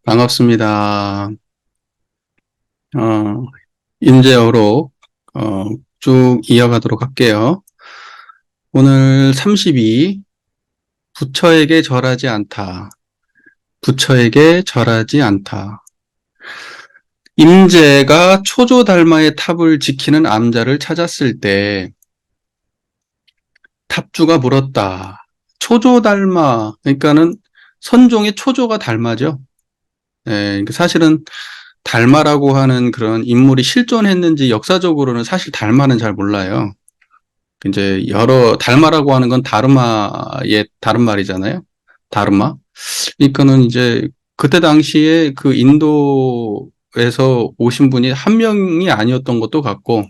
반갑습니다. 어, 인제어로, 쭉 이어가도록 할게요. 오늘 32, 부처에게 절하지 않다. 부처에게 절하지 않다. 임제가 초조달마의 탑을 지키는 암자를 찾았을 때, 탑주가 물었다. 초조달마, 그러니까는 선종의 초조가 달마죠. 사실은 달마라고 하는 그런 인물이 실존했는지 역사적으로는 사실 달마는 잘 몰라요. 이제 달마라고 하는 건 다르마의 다른 말이잖아요. 다르마. 그러니까는 이제 그때 당시에 그 인도에서 오신 분이 한 명이 아니었던 것도 같고,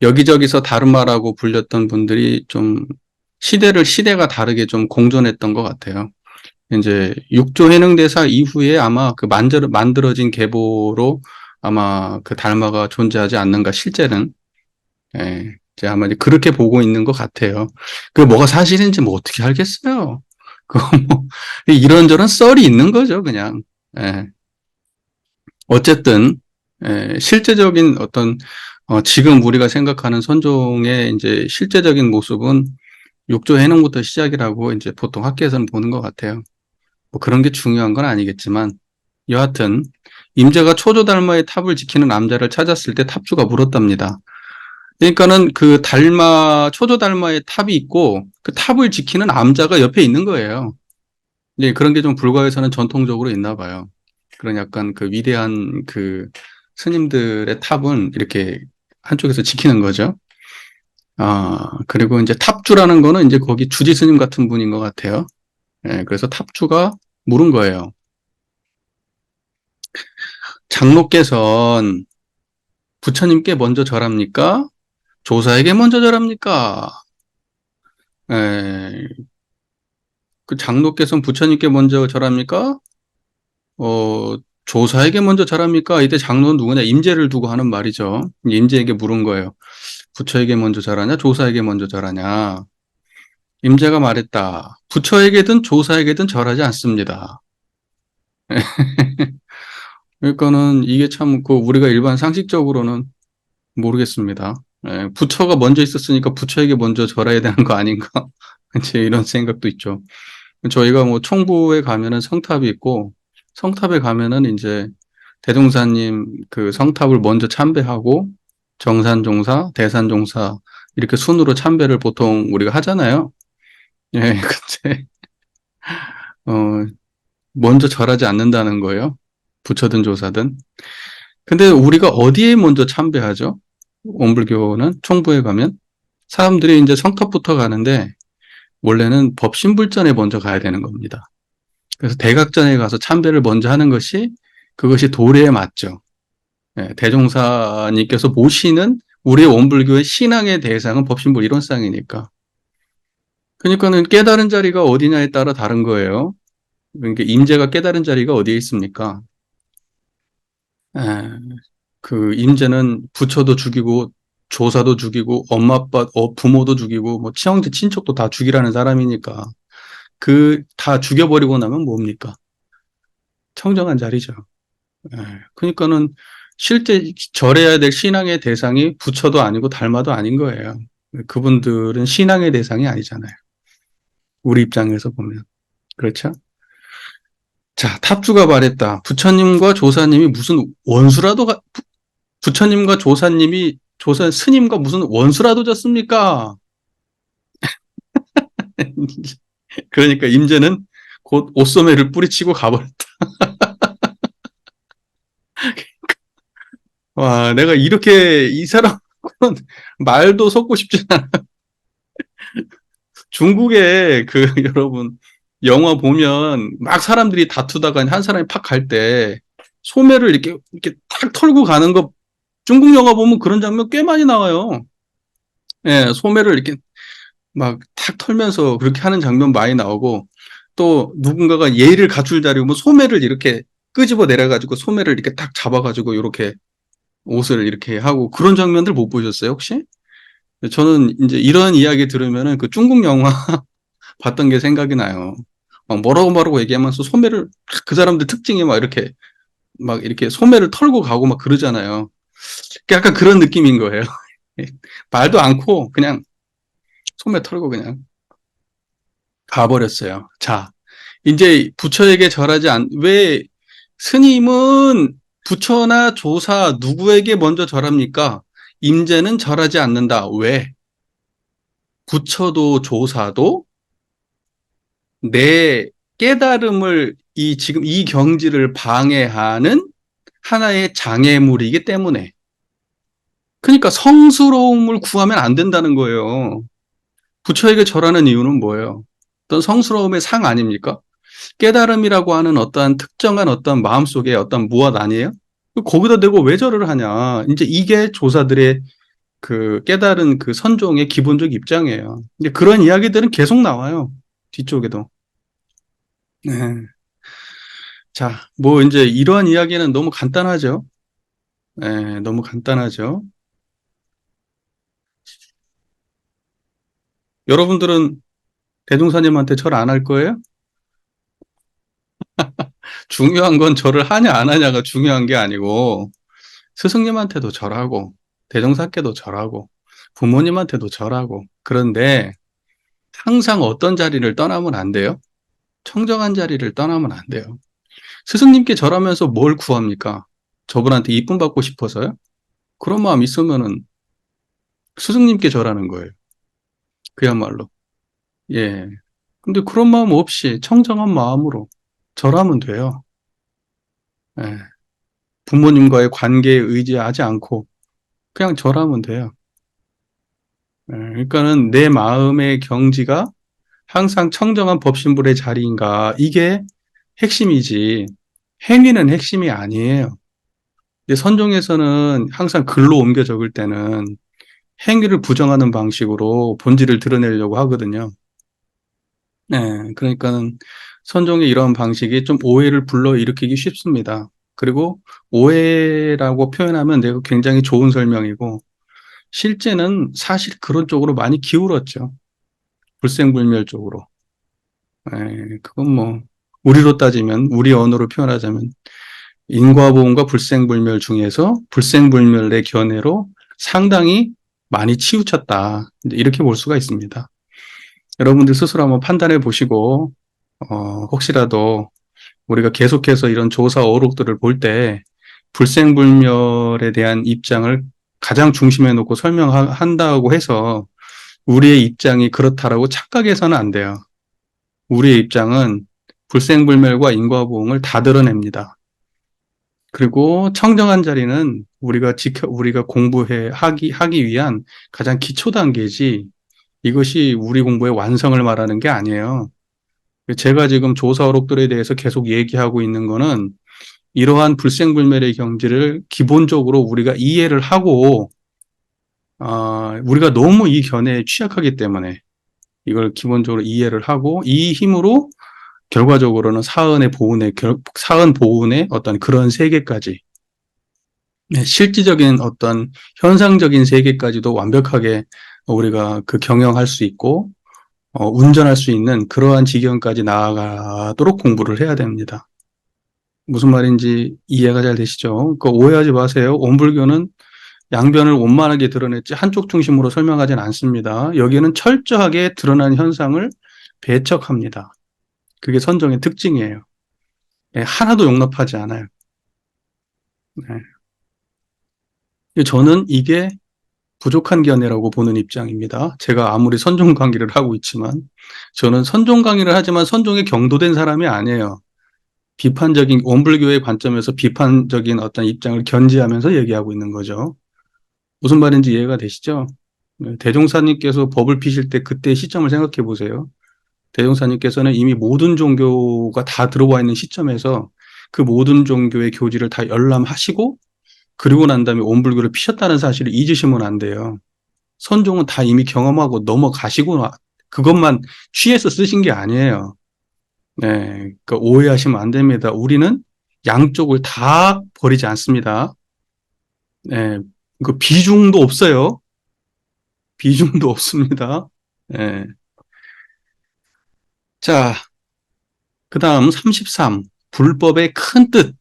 여기저기서 다르마라고 불렸던 분들이 좀 시대가 다르게 좀 공존했던 것 같아요. 이제 육조 해능대사 이후에 아마 그 만들어진 계보로 아마 그 달마가 존재하지 않는가, 실제는. 이제 아마 이제 그렇게 보고 있는 것 같아요. 그 뭐가 사실인지 뭐 어떻게 알겠어요. 그거 뭐, 이런저런 썰이 있는 거죠, 그냥. 예. 어쨌든, 실제적인 어떤, 지금 우리가 생각하는 선종의 이제 실제적인 모습은 육조 해능부터 시작이라고 이제 보통 학계에서는 보는 것 같아요. 뭐 그런 게 중요한 건 아니겠지만, 여하튼, 임자가 초조달마의 탑을 지키는 남자를 찾았을 때 탑주가 물었답니다. 그러니까는 그 초조 달마의 탑이 있고 그 탑을 지키는 암자가 옆에 있는 거예요. 네, 그런 게 좀 불가에서는 전통적으로 있나 봐요. 그런 약간 그 위대한 그 스님들의 탑은 이렇게 한쪽에서 지키는 거죠. 그리고 이제 탑주라는 거는 이제 거기 주지 스님 같은 분인 것 같아요. 그래서 탑주가 물은 거예요. 장로께서는 부처님께 먼저 절합니까? 조사에게 먼저 절합니까? 에, 그 장로께서는 부처님께 먼저 절합니까? 조사에게 먼저 절합니까? 이때 장로는 누구냐? 임재를 두고 하는 말이죠. 임재에게 물은 거예요. 부처에게 먼저 절하냐? 조사에게 먼저 절하냐? 임재가 말했다. 부처에게든 조사에게든 절하지 않습니다. 그러니까는 이게 참, 우리가 일반 상식적으로는 모르겠습니다. 부처가 먼저 있었으니까 부처에게 먼저 절해야 되는 거 아닌가? 이제 이런 생각도 있죠. 저희가 뭐 총부에 가면은 성탑이 있고, 성탑에 가면은 이제 대종사님 그 성탑을 먼저 참배하고 정산종사, 대산종사 이렇게 순으로 참배를 보통 우리가 하잖아요. 근데 어, 먼저 절하지 않는다는 거예요. 부처든 조사든. 근데 우리가 어디에 먼저 참배하죠? 원불교는 총부에 가면 사람들이 이제 성탑부터 가는데 원래는 법신불전에 먼저 가야 되는 겁니다. 그래서 대각전에 가서 참배를 먼저 하는 것이 그것이 도리에 맞죠. 대종사님께서 모시는 우리의 원불교의 신앙의 대상은 법신불 이론상이니까. 그러니까는 깨달은 자리가 어디냐에 따라 다른 거예요. 그러니까 임재가 깨달은 자리가 어디에 있습니까? 에, 그 임재는 부처도 죽이고 조사도 죽이고 엄마 아빠 부모도 죽이고 뭐 친형제 친척도 다 죽이라는 사람이니까 그 다 죽여버리고 나면 뭡니까? 청정한 자리죠. 그러니까는 실제 절해야 될 신앙의 대상이 부처도 아니고 달마도 아닌 거예요. 그분들은 신앙의 대상이 아니잖아요. 우리 입장에서 보면. 그렇죠? 자, 탑주가 말했다. 부처님과 조사님이 무슨 부처님과 스님과 무슨 원수라도 졌습니까? 그러니까 임재는 곧 옷소매를 뿌리치고 가버렸다. 와, 내가 이렇게 이 사람은 말도 섞고 싶지 않아. 중국에 여러분 영화 보면 막 사람들이 다투다가 한 사람이 팍 갈 때 소매를 이렇게 탁 털고 가는 거 중국 영화 보면 그런 장면 꽤 많이 나와요. 소매를 이렇게 막 탁 털면서 그렇게 하는 장면 많이 나오고 또 누군가가 예의를 갖출 자리면 소매를 이렇게 끄집어 내려가지고 소매를 이렇게 딱 잡아가지고 이렇게 옷을 이렇게 하고 그런 장면들 못 보셨어요, 혹시? 저는 이제 이런 이야기 들으면은 그 중국 영화 봤던 게 생각이 나요. 막 뭐라고 뭐라고 얘기하면서 소매를, 그 사람들 특징이 막 이렇게 소매를 털고 가고 막 그러잖아요. 약간 그런 느낌인 거예요. 말도 않고 그냥 소매 털고 그냥 가버렸어요. 자, 이제 부처에게 왜 스님은 부처나 조사 누구에게 먼저 절합니까? 임재는 절하지 않는다. 왜? 부처도 조사도 내 깨달음을 지금 이 경지를 방해하는 하나의 장애물이기 때문에. 그러니까 성스러움을 구하면 안 된다는 거예요. 부처에게 절하는 이유는 뭐예요? 어떤 성스러움의 상 아닙니까? 깨달음이라고 하는 어떠한 특정한 어떤 마음속에 어떤 무엇 아니에요? 거기다 대고 왜 절을 하냐. 이제 이게 조사들의 그 깨달은 그 선종의 기본적 입장이에요. 이제 그런 이야기들은 계속 나와요. 뒤쪽에도. 네. 자, 뭐 이제 이러한 이야기는 너무 간단하죠. 네, 너무 간단하죠. 여러분들은 대종사님한테 절 안 할 거예요? 중요한 건 절을 하냐 안 하냐가 중요한 게 아니고 스승님한테도 절하고 대종사께도 절하고 부모님한테도 절하고. 그런데 항상 어떤 자리를 떠나면 안 돼요? 청정한 자리를 떠나면 안 돼요. 스승님께 절하면서 뭘 구합니까? 저분한테 이쁨 받고 싶어서요? 그런 마음 있으면은 스승님께 절하는 거예요. 그야말로. 예. 근데 그런 마음 없이 청정한 마음으로 절하면 돼요. 예. 부모님과의 관계에 의지하지 않고 그냥 절하면 돼요. 예. 그러니까는 내 마음의 경지가 항상 청정한 법신불의 자리인가, 이게 핵심이지 행위는 핵심이 아니에요. 근데 선종에서는 항상 글로 옮겨 적을 때는 행위를 부정하는 방식으로 본질을 드러내려고 하거든요. 네, 그러니까는 선종의 이런 방식이 좀 오해를 불러일으키기 쉽습니다. 그리고 오해라고 표현하면 내가 굉장히 좋은 설명이고, 실제는 사실 그런 쪽으로 많이 기울었죠. 불생불멸 쪽으로. 그건 뭐 우리로 따지면, 우리 언어로 표현하자면 인과보험과 불생불멸 중에서 불생불멸의 견해로 상당히 많이 치우쳤다. 이렇게 볼 수가 있습니다. 여러분들 스스로 한번 판단해 보시고, 혹시라도 우리가 계속해서 이런 조사 어록들을 볼 때 불생불멸에 대한 입장을 가장 중심에 놓고 설명한다고 해서 우리의 입장이 그렇다라고 착각해서는 안 돼요. 우리의 입장은 불생불멸과 인과보응을 다 드러냅니다. 그리고 청정한 자리는 우리가 하기 위한 가장 기초 단계지, 이것이 우리 공부의 완성을 말하는 게 아니에요. 제가 지금 조사 어록들에 대해서 계속 얘기하고 있는 거는 이러한 불생불멸의 경지를 기본적으로 우리가 이해를 하고, 우리가 너무 이 견해에 취약하기 때문에 이걸 기본적으로 이해를 하고, 이 힘으로 결과적으로는 사은 보훈의 어떤 그런 세계까지, 네, 실질적인 어떤 현상적인 세계까지도 완벽하게 우리가 그 경영할 수 있고, 운전할 수 있는 그러한 지경까지 나아가도록 공부를 해야 됩니다. 무슨 말인지 이해가 잘 되시죠? 오해하지 마세요. 온불교는 양변을 원만하게 드러냈지 한쪽 중심으로 설명하진 않습니다. 여기는 철저하게 드러난 현상을 배척합니다. 그게 선정의 특징이에요. 예, 하나도 용납하지 않아요. 네. 저는 이게 부족한 견해라고 보는 입장입니다. 제가 아무리 선종 강의를 하고 있지만, 저는 선종 강의를 하지만 선종에 경도된 사람이 아니에요. 비판적인 원불교의 관점에서 비판적인 어떤 입장을 견지하면서 얘기하고 있는 거죠. 무슨 말인지 이해가 되시죠? 네, 대종사님께서 법을 피실 때 그때 시점을 생각해 보세요. 대종사님께서는 이미 모든 종교가 다 들어와 있는 시점에서 그 모든 종교의 교지를 다 열람하시고, 그리고 난 다음에 원불교를 피셨다는 사실을 잊으시면 안 돼요. 선종은 다 이미 경험하고 넘어가시고 그것만 취해서 쓰신 게 아니에요. 네, 그러니까 오해하시면 안 됩니다. 우리는 양쪽을 다 버리지 않습니다. 네, 그 비중도 없어요. 비중도 없습니다. 네. 자, 그 다음 33. 불법의 큰 뜻.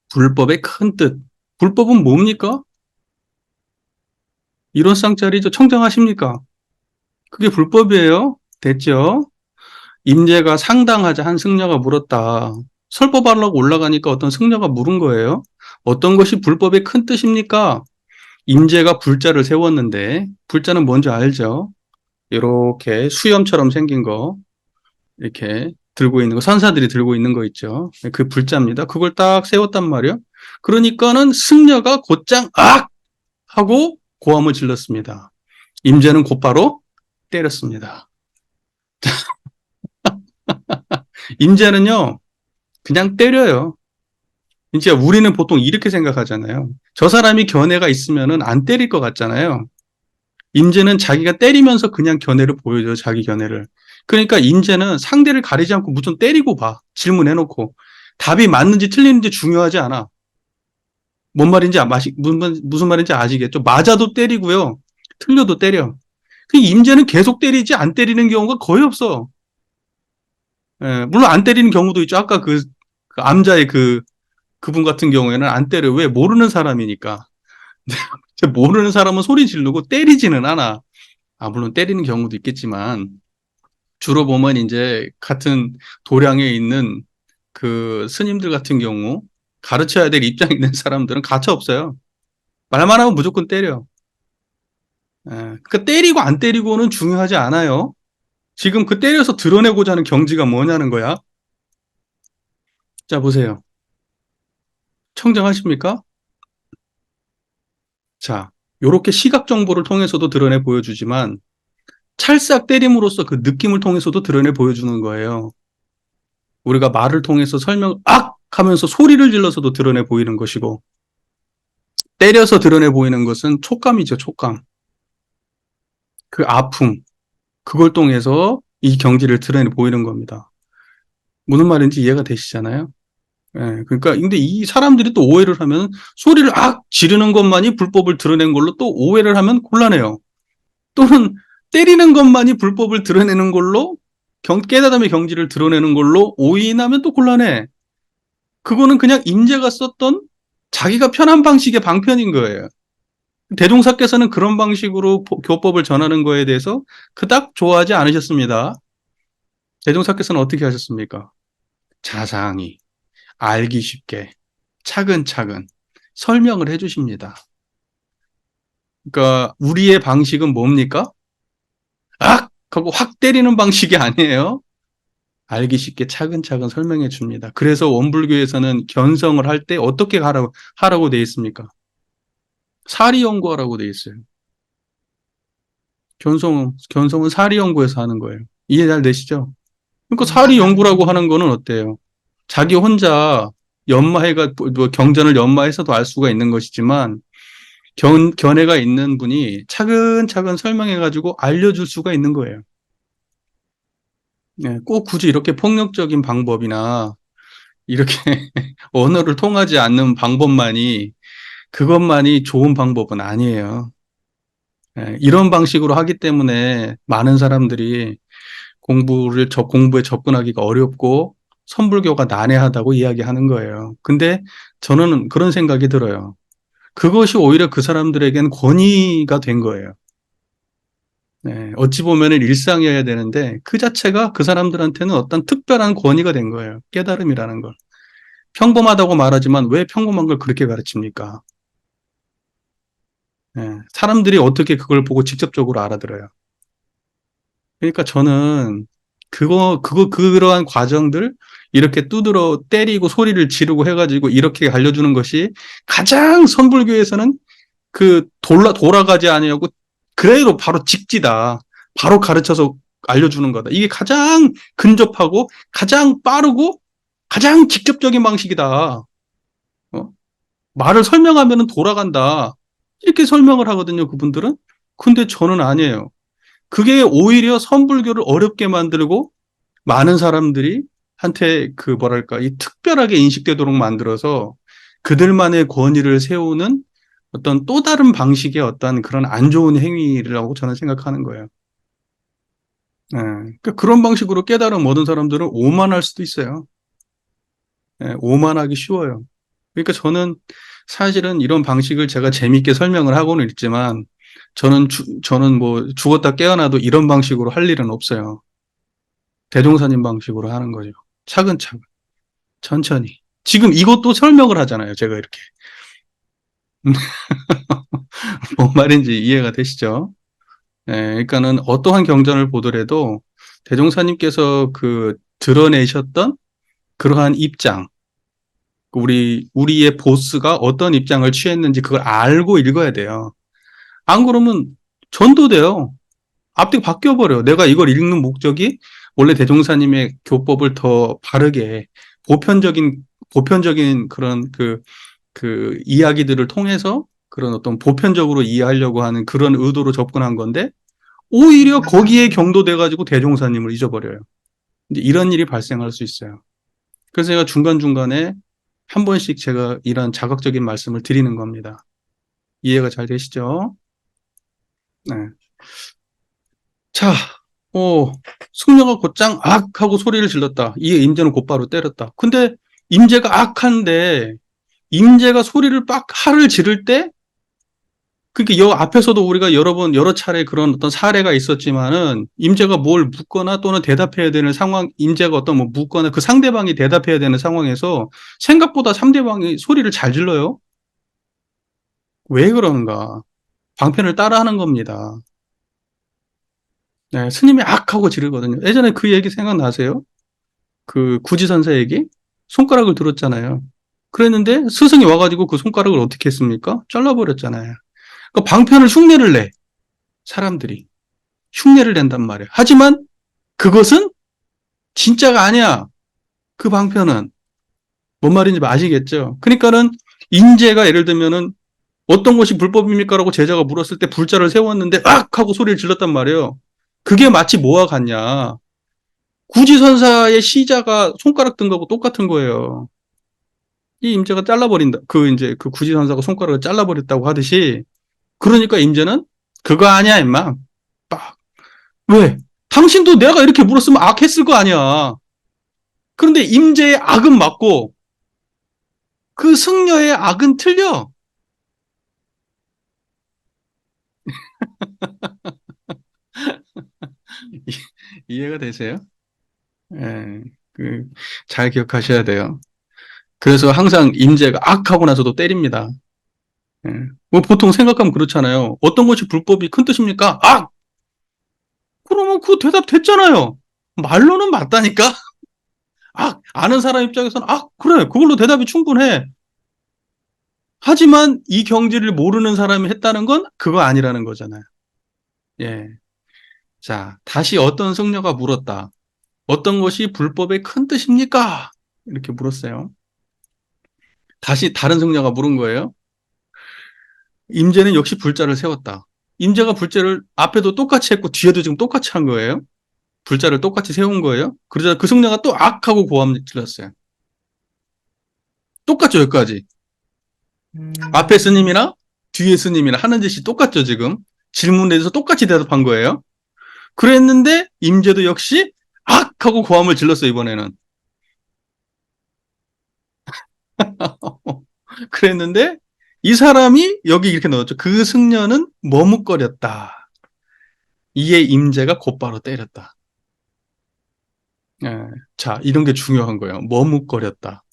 불법의 큰 뜻. 불법은 뭡니까? 일원상짜리죠. 청정하십니까? 그게 불법이에요. 됐죠? 임제가 상당하자 한 승려가 물었다. 설법하려고 올라가니까 어떤 승려가 물은 거예요. 어떤 것이 불법의 큰 뜻입니까? 임제가 불자를 세웠는데, 불자는 뭔지 알죠? 이렇게 수염처럼 생긴 거, 이렇게 들고 있는 거, 선사들이 들고 있는 거 있죠. 그 불자입니다. 그걸 딱 세웠단 말이에요. 그러니까는 승려가 곧장 악! 하고 고함을 질렀습니다. 임제는 곧바로 때렸습니다. 임제는요, 그냥 때려요. 이제 우리는 보통 이렇게 생각하잖아요. 저 사람이 견해가 있으면은 안 때릴 것 같잖아요. 임제는 자기가 때리면서 그냥 견해를 보여줘요, 자기 견해를. 그러니까 임제는 상대를 가리지 않고 무슨 때리고 봐. 질문해놓고. 답이 맞는지 틀리는지 중요하지 않아. 뭔 말인지 무슨 말인지 아시겠죠? 맞아도 때리고요. 틀려도 때려. 그 임제는 계속 때리지 안 때리는 경우가 거의 없어. 예, 물론 안 때리는 경우도 있죠. 아까 그 암자의 그분 같은 경우에는 안 때려. 왜? 모르는 사람이니까. 모르는 사람은 소리 지르고 때리지는 않아. 아, 물론 때리는 경우도 있겠지만, 주로 보면 이제 같은 도량에 있는 그 스님들 같은 경우, 가르쳐야 될 입장에 있는 사람들은 가차 없어요. 말만 하면 무조건 때려. 예, 그러니까 때리고 안 때리고는 중요하지 않아요. 지금 그 때려서 드러내고자 하는 경지가 뭐냐는 거야. 자, 보세요. 청정하십니까? 자, 요렇게 시각 정보를 통해서도 드러내 보여주지만, 찰싹 때림으로써 그 느낌을 통해서도 드러내 보여주는 거예요. 우리가 말을 통해서 악! 하면서 소리를 질러서도 드러내 보이는 것이고, 때려서 드러내 보이는 것은 촉감이죠, 촉감. 그 아픔, 그걸 통해서 이 경지를 드러내 보이는 겁니다. 무슨 말인지 이해가 되시잖아요? 예, 그러니까, 근데 이 사람들이 또 오해를 하면 소리를 악! 지르는 것만이 불법을 드러낸 걸로 또 오해를 하면 곤란해요. 또는 때리는 것만이 불법을 드러내는 걸로 깨달음의 경지를 드러내는 걸로 오인하면 또 곤란해. 그거는 그냥 임재가 썼던 자기가 편한 방식의 방편인 거예요. 대종사께서는 그런 방식으로 교법을 전하는 거에 대해서 그닥 좋아하지 않으셨습니다. 대종사께서는 어떻게 하셨습니까? 자상히, 알기 쉽게, 차근차근 설명을 해주십니다. 그러니까 우리의 방식은 뭡니까? 악! 하고 확 때리는 방식이 아니에요. 알기 쉽게 차근차근 설명해 줍니다. 그래서 원불교에서는 견성을 할 때 어떻게 하라고 되어 있습니까? 사리 연구하라고 되어 있어요. 견성은 사리 연구에서 하는 거예요. 이해 잘 되시죠? 그러니까 사리 연구라고 하는 거는 어때요? 자기 혼자 뭐 경전을 연마해서도 알 수가 있는 것이지만 견해가 있는 분이 차근차근 설명해가지고 알려줄 수가 있는 거예요. 네, 꼭 굳이 이렇게 폭력적인 방법이나 이렇게 언어를 통하지 않는 방법만이 그것만이 좋은 방법은 아니에요. 예, 이런 방식으로 하기 때문에 많은 사람들이 공부에 접근하기가 어렵고 선불교가 난해하다고 이야기하는 거예요. 근데 저는 그런 생각이 들어요. 그것이 오히려 그 사람들에겐 권위가 된 거예요. 예, 어찌 보면은 일상이어야 되는데 그 자체가 그 사람들한테는 어떤 특별한 권위가 된 거예요. 깨달음이라는 걸. 평범하다고 말하지만 왜 평범한 걸 그렇게 가르칩니까? 예, 사람들이 어떻게 그걸 보고 직접적으로 알아들어요. 그러니까 저는 그러한 과정들 이렇게 두드러 때리고 소리를 지르고 해가지고 이렇게 알려주는 것이 가장 선불교에서는 돌아가지 아니하고 그대로 바로 직지다. 바로 가르쳐서 알려주는 거다. 이게 가장 근접하고 가장 빠르고 가장 직접적인 방식이다. 어? 말을 설명하면 돌아간다. 이렇게 설명을 하거든요, 그분들은. 근데 저는 아니에요. 그게 오히려 선불교를 어렵게 만들고 많은 사람들이 한테 뭐랄까, 이 특별하게 인식되도록 만들어서 그들만의 권위를 세우는 어떤 또 다른 방식의 어떤 그런 안 좋은 행위라고 저는 생각하는 거예요. 그러니까 그런 방식으로 깨달음 얻은 사람들은 오만할 수도 있어요. 오만하기 쉬워요. 그러니까 저는 사실은 이런 방식을 제가 재밌게 설명을 하고는 있지만 저는 뭐 죽었다 깨어나도 이런 방식으로 할 일은 없어요. 대종사님 방식으로 하는 거죠. 차근차근, 천천히. 지금 이것도 설명을 하잖아요. 제가 이렇게. 뭔 말인지 이해가 되시죠? 그러니까는 어떠한 경전을 보더라도 대종사님께서 그 드러내셨던 그러한 입장, 우리의 보스가 어떤 입장을 취했는지 그걸 알고 읽어야 돼요. 안 그러면 전도돼요. 앞뒤가 바뀌어버려요. 내가 이걸 읽는 목적이 원래 대종사님의 교법을 더 바르게 보편적인, 보편적인 그런 그 이야기들을 통해서 그런 어떤 보편적으로 이해하려고 하는 그런 의도로 접근한 건데 오히려 거기에 경도돼가지고 대종사님을 잊어버려요. 근데 이런 일이 발생할 수 있어요. 그래서 제가 중간중간에 한 번씩 제가 이런 자극적인 말씀을 드리는 겁니다. 이해가 잘 되시죠? 네. 자, 승려가 곧장 악 하고 소리를 질렀다. 이에 임재는 곧바로 때렸다. 근데 임재가 악한데 임재가 소리를 빡 하를 지를 때 그러니까 여 앞에서도 우리가 여러 차례 그런 어떤 사례가 있었지만은 임재가 뭘 묻거나 또는 대답해야 되는 상황, 임재가 어떤 뭐 묻거나 그 상대방이 대답해야 되는 상황에서 생각보다 상대방이 소리를 잘 질러요. 왜 그러는가? 방편을 따라하는 겁니다. 네, 스님이 악 하고 지르거든요. 예전에 그 얘기 생각나세요? 그 구지선사 얘기? 손가락을 들었잖아요. 그랬는데 스승이 와가지고 그 손가락을 어떻게 했습니까? 잘라버렸잖아요. 그러니까 방편을 흉내를 내. 사람들이. 흉내를 낸단 말이에요. 하지만 그것은 진짜가 아니야. 그 방편은. 뭔 말인지 아시겠죠? 그러니까는 인재가 예를 들면은 어떤 것이 불법입니까라고 제자가 물었을 때 불자를 세웠는데 악 하고 소리를 질렀단 말이에요. 그게 마치 뭐와 같냐. 구지선사의 시자가 손가락 든 거하고 똑같은 거예요. 이 임재가 잘라버린다. 이제 그 구지선사가 손가락을 잘라버렸다고 하듯이 그러니까 임재는 그거 아니야 임마. 빡. 왜? 당신도 내가 이렇게 물었으면 악했을 거 아니야. 그런데 임재의 악은 맞고 그 승려의 악은 틀려. 이해가 되세요? 예, 그, 잘 기억하셔야 돼요. 그래서 항상 임재가 악하고 나서도 때립니다. 예. 뭐 보통 생각하면 그렇잖아요. 어떤 것이 불법이 큰 뜻입니까? 악! 그러면 그 대답 됐잖아요. 말로는 맞다니까? 악! 아는 사람 입장에서는 악! 그래, 그걸로 대답이 충분해. 하지만 이 경지를 모르는 사람이 했다는 건 그거 아니라는 거잖아요. 예. 자, 다시 어떤 승려가 물었다. 어떤 것이 불법의 큰 뜻입니까? 이렇게 물었어요. 다시 다른 승려가 물은 거예요. 임재는 역시 불자를 세웠다. 임재가 불자를 앞에도 똑같이 했고 뒤에도 지금 똑같이 한 거예요. 불자를 똑같이 세운 거예요. 그러자 그 승려가 또 악하고 고함 질렀어요. 똑같죠, 여기까지. 앞에 스님이나 뒤에 스님이나 하는 짓이 똑같죠, 지금. 질문에 대해서 똑같이 대답한 거예요. 그랬는데 임재도 역시 악하고 고함을 질렀어요, 이번에는. 그랬는데 이 사람이 여기 이렇게 넣었죠. 그 승려는 머뭇거렸다. 이에 임재가 곧바로 때렸다. 예. 자, 이런 게 중요한 거예요. 머뭇거렸다.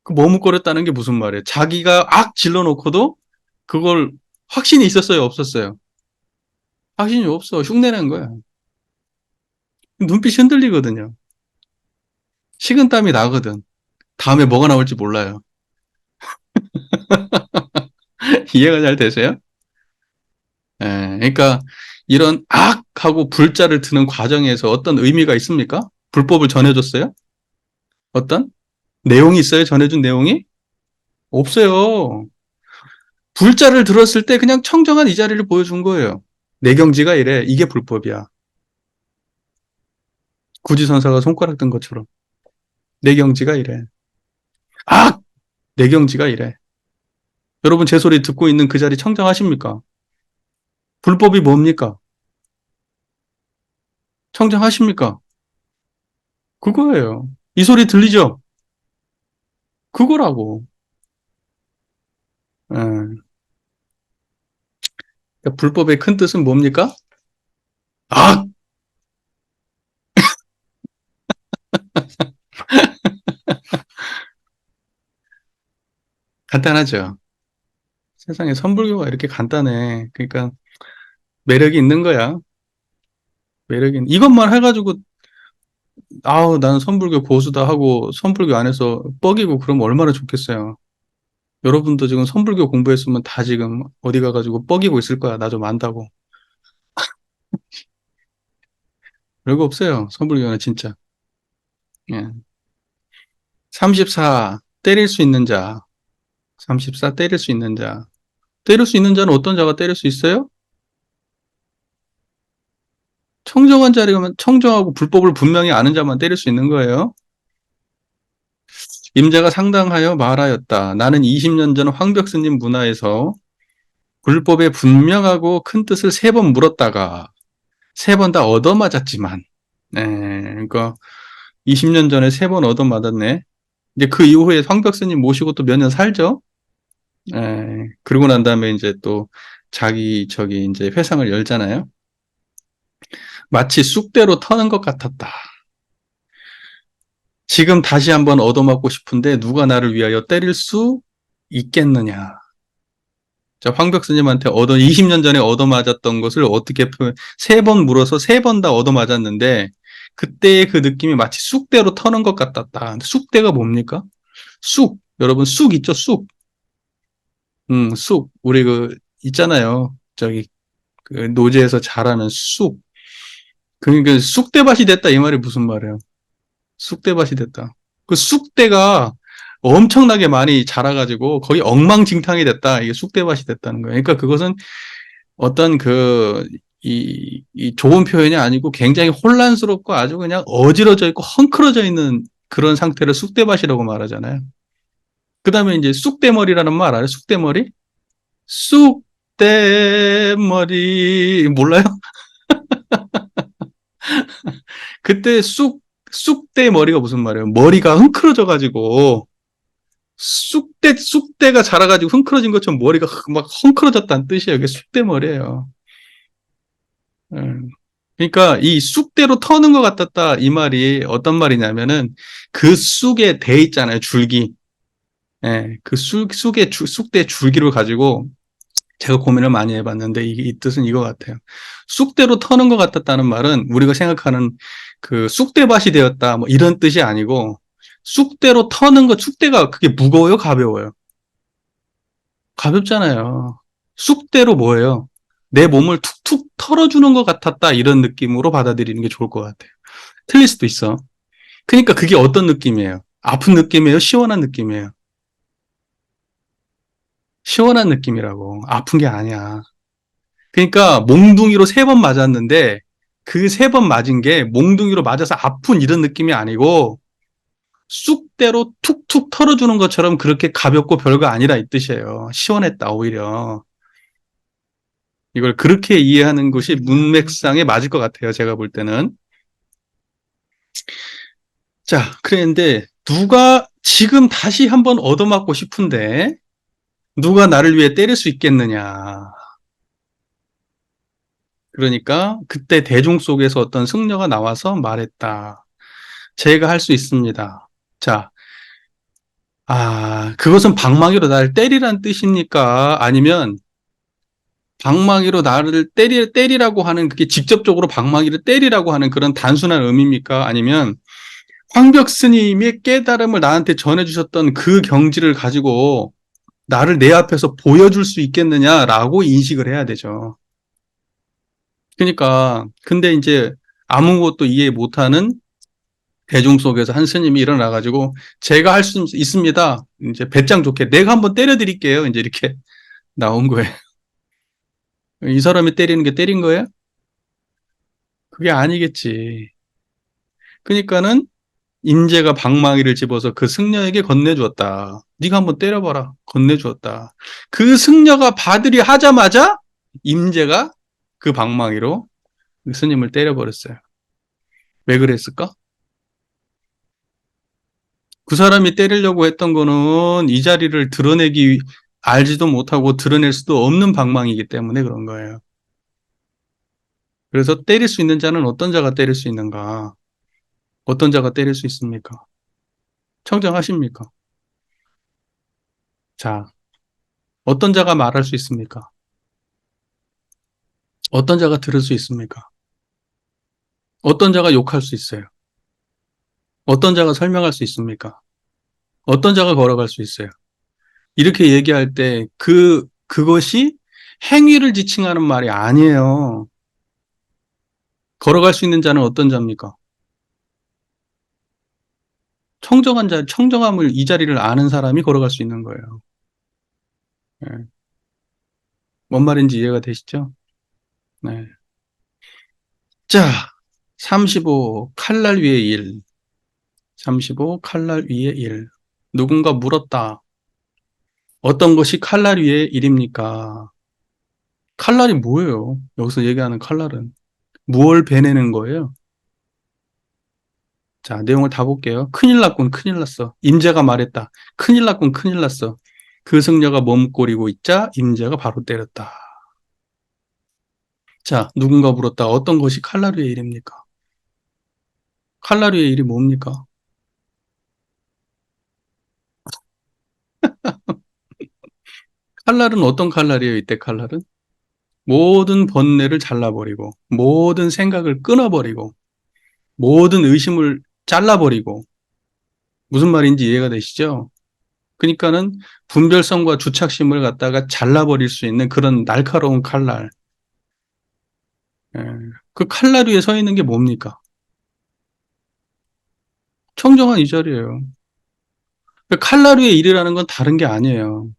그 머뭇거렸다는 게 무슨 말이에요? 자기가 악 질러놓고도 그걸 확신이 있었어요, 없었어요? 확신이 없어. 흉내낸 거야. 눈빛이 흔들리거든요. 식은땀이 나거든. 다음에 뭐가 나올지 몰라요. 이해가 잘 되세요? 예, 그러니까 이런 악하고 불자를 드는 과정에서 어떤 의미가 있습니까? 불법을 전해줬어요? 어떤? 내용이 있어요? 전해준 내용이? 없어요. 불자를 들었을 때 그냥 청정한 이 자리를 보여준 거예요. 내 경지가 이래. 이게 불법이야. 구지선사가 손가락 든 것처럼. 내 경지가 이래. 악! 내 경지가 이래. 여러분 제 소리 듣고 있는 그 자리 청정하십니까? 불법이 뭡니까? 청정하십니까? 그거예요. 이 소리 들리죠? 그거라고. 예. 불법의 큰 뜻은 뭡니까? 아! 간단하죠. 세상에 선불교가 이렇게 간단해. 그러니까 매력이 있는 거야. 이것만 해가지고 아우 나는 선불교 고수다 하고 선불교 안에서 뻐기고 그러면 얼마나 좋겠어요. 여러분도 지금 선불교 공부했으면 다 지금 어디 가가지고 뻐기고 있을 거야. 나 좀 안다고. 별거 없어요. 선불교는 진짜. 예. 34 때릴 수 있는 자. 34 때릴 수 있는 자. 때릴 수 있는 자는 어떤 자가 때릴 수 있어요? 청정한 자리면 청정하고 불법을 분명히 아는 자만 때릴 수 있는 거예요. 임자가 상당하여 말하였다. 나는 20년 전 황벽스님 문화에서 불법에 분명하고 큰 뜻을 3번 물었다가 3번 다 얻어맞았지만, 그러니까 20년 전에 3번 얻어맞았네. 이제 그 이후에 황벽스님 모시고 또 몇 년 살죠. 그러고 난 다음에 이제 또 저기 이제 회상을 열잖아요. 마치 쑥대로 터는 것 같았다. 지금 다시 한번 얻어맞고 싶은데 누가 나를 위하여 때릴 수 있겠느냐. 자, 황벽 스님한테 20년 전에 얻어맞았던 것을 어떻게 표현, 3번 물어서 3번 다 얻어맞았는데, 그때의 그 느낌이 마치 쑥대로 터는 것 같았다. 쑥대가 뭡니까? 쑥. 여러분, 쑥 있죠? 쑥. 쑥. 우리 있잖아요. 저기, 노제에서 자라는 쑥. 그러니까 쑥대밭이 됐다. 이 말이 무슨 말이에요? 쑥대밭이 됐다. 그 쑥대가 엄청나게 많이 자라가지고 거의 엉망진창이 됐다. 이게 쑥대밭이 됐다는 거예요. 그러니까 그것은 어떤 이 좋은 표현이 아니고 굉장히 혼란스럽고 아주 그냥 어지러져 있고 헝클어져 있는 그런 상태를 쑥대밭이라고 말하잖아요. 그 다음에 이제 쑥대머리라는 말 알아요? 쑥대머리? 쑥대머리, 몰라요? 그때 쑥대머리가 무슨 말이에요? 머리가 흥크러져가지고, 쑥대가 자라가지고 흥크러진 것처럼 머리가 막 헝클어졌다는 뜻이에요. 이게 쑥대머리예요. 음. 그러니까 이 쑥대로 터는 것 같았다 이 말이 어떤 말이냐면은 그 쑥에 대 있잖아요 줄기. 그 쑥대 줄기를 가지고 제가 고민을 많이 해봤는데 이 뜻은 이거 같아요. 쑥대로 터는 것 같았다는 말은 우리가 생각하는 그 쑥대밭이 되었다 뭐 이런 뜻이 아니고 쑥대로 터는 거 쑥대가 그게 무거워요 가벼워요? 가볍잖아요. 쑥대로 뭐예요? 내 몸을 툭툭 털어주는 것 같았다 이런 느낌으로 받아들이는 게 좋을 것 같아요. 틀릴 수도 있어. 그러니까 그게 어떤 느낌이에요? 아픈 느낌이에요? 시원한 느낌이에요? 시원한 느낌이라고. 아픈 게 아니야. 그러니까 몽둥이로 3번 맞았는데 그 3번 맞은 게 몽둥이로 맞아서 아픈 이런 느낌이 아니고 쑥대로 툭툭 털어주는 것처럼 그렇게 가볍고 별거 아니라 이 뜻이에요. 시원했다 오히려. 이걸 그렇게 이해하는 것이 문맥상에 맞을 것 같아요. 제가 볼 때는. 자, 그런데 누가 지금 다시 한번 얻어맞고 싶은데 누가 나를 위해 때릴 수 있겠느냐. 그러니까 그때 대중 속에서 어떤 승려가 나와서 말했다. 제가 할 수 있습니다. 자, 그것은 방망이로 나를 때리란 뜻입니까? 아니면 방망이로 나를 때리라고 하는 그게 직접적으로 방망이를 때리라고 하는 그런 단순한 의미입니까? 아니면 황벽 스님의 깨달음을 나한테 전해주셨던 그 경지를 가지고 나를 내 앞에서 보여줄 수 있겠느냐라고 인식을 해야 되죠. 그러니까 근데 이제 아무것도 이해 못하는 대중 속에서 한 스님이 일어나가지고 제가 할 수 있습니다. 이제 배짱 좋게 내가 한번 때려드릴게요. 이제 이렇게 나온 거예요. 이 사람이 때리는 게 때린 거예요? 그게 아니겠지. 그러니까는 인제가 방망이를 집어서 그 승려에게 건네주었다. 네가 한번 때려봐라. 건네주었다. 그 승려가 받으리 하자마자 임제가 그 방망이로 그 스님을 때려버렸어요. 왜 그랬을까? 그 사람이 때리려고 했던 거는 이 자리를 알지도 못하고 드러낼 수도 없는 방망이기 때문에 그런 거예요. 그래서 때릴 수 있는 자는 어떤 자가 때릴 수 있는가? 어떤 자가 때릴 수 있습니까? 청정하십니까? 자, 어떤 자가 말할 수 있습니까? 어떤 자가 들을 수 있습니까? 어떤 자가 욕할 수 있어요? 어떤 자가 설명할 수 있습니까? 어떤 자가 걸어갈 수 있어요? 이렇게 얘기할 때 그것이 행위를 지칭하는 말이 아니에요. 걸어갈 수 있는 자는 어떤 자입니까? 청정함을 이 자리를 아는 사람이 걸어갈 수 있는 거예요. 네. 뭔 말인지 이해가 되시죠? 네. 자, 35 칼날 위의 일. 35 칼날 위의 일. 누군가 물었다. 어떤 것이 칼날 위의 일입니까? 칼날이 뭐예요? 여기서 얘기하는 칼날은 무엇을 베내는 거예요? 자, 내용을 다 볼게요. 큰일 났군, 큰일 났어. 임자가 말했다. 큰일 났군, 큰일 났어. 그 승려가 머뭇거리고 있자 임자가 바로 때렸다. 자, 누군가 물었다. 어떤 것이 칼날 위의 일입니까? 칼날 위의 일이 뭡니까? 칼날은 어떤 칼날이에요, 이때 칼날은? 모든 번뇌를 잘라버리고, 모든 생각을 끊어버리고, 모든 의심을 잘라버리고, 무슨 말인지 이해가 되시죠? 그러니까는 분별성과 주착심을 갖다가 잘라버릴 수 있는 그런 날카로운 칼날. 예. 그 칼날 위에 서 있는 게 뭡니까? 청정한 이 자리예요. 칼날 위의 일이라는 건 다른 게 아니에요.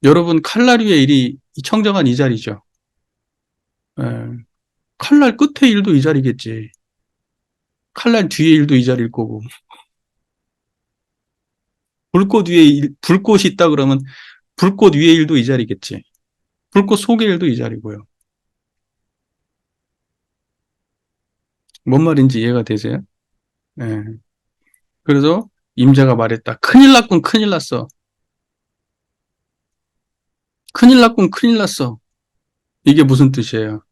여러분, 칼날 위의 일이 청정한 이 자리죠. 예. 칼날 끝의 일도 이 자리겠지. 칼날 뒤의 일도 이 자리일 거고. 불꽃이 있다 그러면 불꽃 위의 일도 이 자리겠지. 불꽃 속의 일도 이 자리고요. 뭔 말인지 이해가 되세요? 예. 그래서 임자가 말했다. 큰일 났군, 큰일 났어. 큰일 났군, 큰일 났어. 이게 무슨 뜻이에요?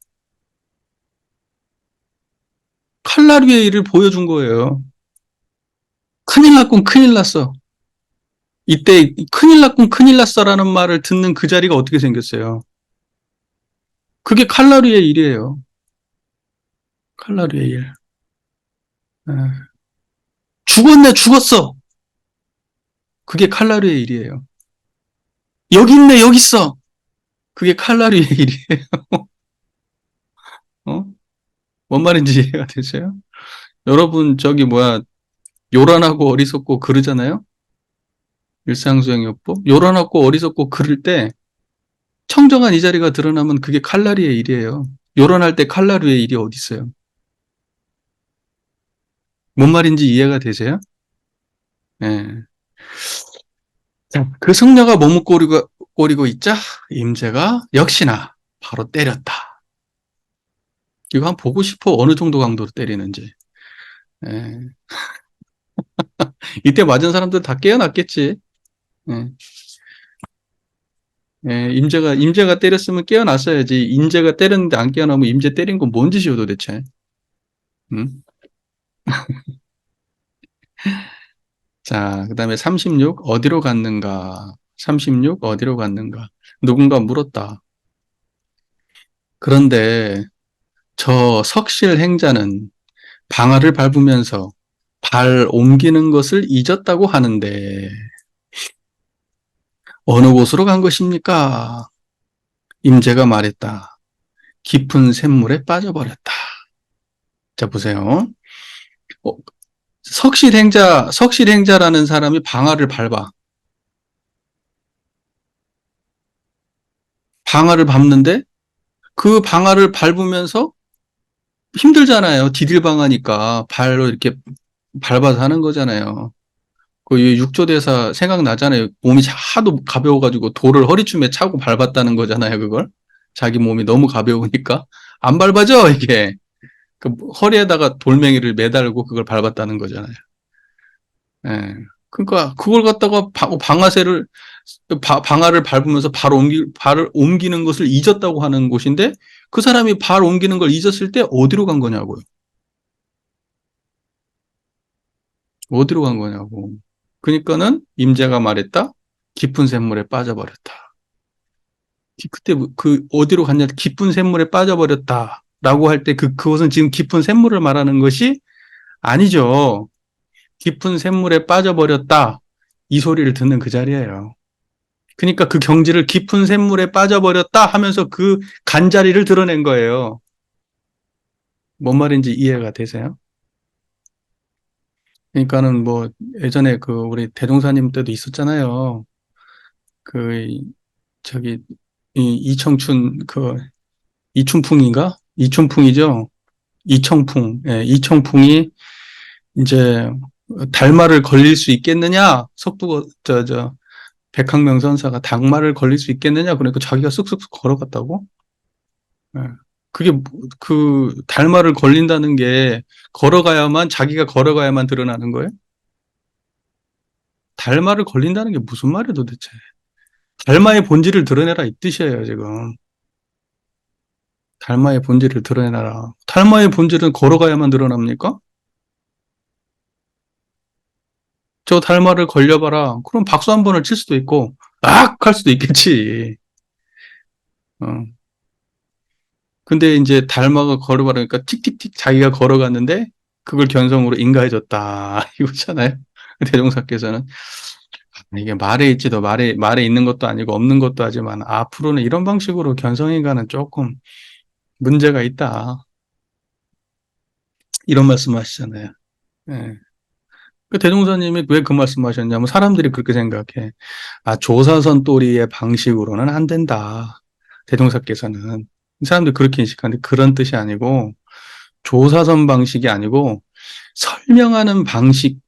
칼날 위의 일을 보여준 거예요. 큰일 났군, 큰일 났어. 이때 큰일 났군, 큰일 났어라는 말을 듣는 그 자리가 어떻게 생겼어요? 그게 칼날 위의 일이에요. 칼날 위의 일. 예. 죽었네, 죽었어. 그게 칼날 위의 일이에요. 여기 있네, 여기 있어. 그게 칼날 위의 일이에요. 어? 뭔 말인지 이해가 되세요? 여러분, 요란하고 어리석고 그러잖아요? 일상수행요법? 요란하고 어리석고 그럴 때 청정한 이 자리가 드러나면 그게 칼날이의 일이에요. 요란할 때 칼날이의 일이 어디 있어요? 뭔 말인지 이해가 되세요? 예. 자, 그 승려가 머뭇거리고 있자 임재가 역시나 바로 때렸다. 이거 한번 보고 싶어. 어느 정도 강도로 때리는지. 예. 이때 맞은 사람들 다 깨어났겠지. 예. 예, 임재가 때렸으면 깨어났어야지. 임재가 때렸는데 안 깨어나면 임재 때린 건 뭔 짓이오 도대체. 응? 자, 그 다음에 36, 어디로 갔는가? 36, 어디로 갔는가? 누군가 물었다. 그런데 저 석실 행자는 방아를 밟으면서 발 옮기는 것을 잊었다고 하는데 어느 곳으로 간 것입니까? 임재가 말했다. 깊은 샘물에 빠져버렸다. 자, 보세요. 어, 석실행자라는 사람이 방아를 밟아. 방아를 밟는데 그 방아를 밟으면서 힘들잖아요. 디딜방아니까 발로 이렇게 밟아서 하는 거잖아요. 그 육조대사 생각나잖아요. 몸이 하도 가벼워가지고 돌을 허리춤에 차고 밟았다는 거잖아요. 그걸 자기 몸이 너무 가벼우니까 안 밟아져 이게. 허리에다가 돌멩이를 매달고 그걸 밟았다는 거잖아요. 예. 그러니까 그걸 갖다가 방아를 밟으면서 발을 옮기는 것을 잊었다고 하는 곳인데 그 사람이 발 옮기는 걸 잊었을 때 어디로 간 거냐고요. 어디로 간 거냐고. 그러니까는 임자가 말했다. 깊은 샘물에 빠져버렸다. 그때 어디로 갔냐, 깊은 샘물에 빠져버렸다라고 할 때 그것은 지금 깊은 샘물을 말하는 것이 아니죠. 깊은 샘물에 빠져버렸다. 이 소리를 듣는 그 자리예요. 그러니까 그 경지를 깊은 샘물에 빠져버렸다 하면서 그 간자리를 드러낸 거예요. 뭔 말인지 이해가 되세요? 그러니까는 뭐 예전에 그 우리 대종사님 때도 있었잖아요. 그 저기 이청춘 이춘풍인가? 이춘풍이죠. 이청풍. 예, 이청풍이 이제 달마를 걸릴 수 있겠느냐? 백학명 선사가 닭말을 걸릴 수 있겠느냐? 그러니까 자기가 쑥쑥 걸어갔다고? 예. 그게 그 달마를 걸린다는 게 자기가 걸어가야만 드러나는 거예요? 달마를 걸린다는 게 무슨 말이에요, 도대체? 달마의 본질을 드러내라 이 뜻이에요, 지금. 달마의 본질을 드러내라. 달마의 본질은 걸어가야만 드러납니까? 저 달마를 걸려봐라. 그럼 박수 한 번을 칠 수도 있고, 악! 할 수도 있겠지. 어. 근데 이제 달마가 걸어가니까 틱틱틱 자기가 걸어갔는데, 그걸 견성으로 인가해줬다. 이거잖아요. 대종사께서는. 이게 말에 있는 것도 아니고 없는 것도 하지만, 앞으로는 이런 방식으로 견성인가는 조금 문제가 있다. 이런 말씀 하시잖아요. 예. 그 대종사님이 왜 그 말씀 하셨냐면, 사람들이 그렇게 생각해. 조사선 또리의 방식으로는 안 된다. 대종사께서는. 사람들이 그렇게 인식하는데 그런 뜻이 아니고, 조사선 방식이 아니고, 설명하는 방식,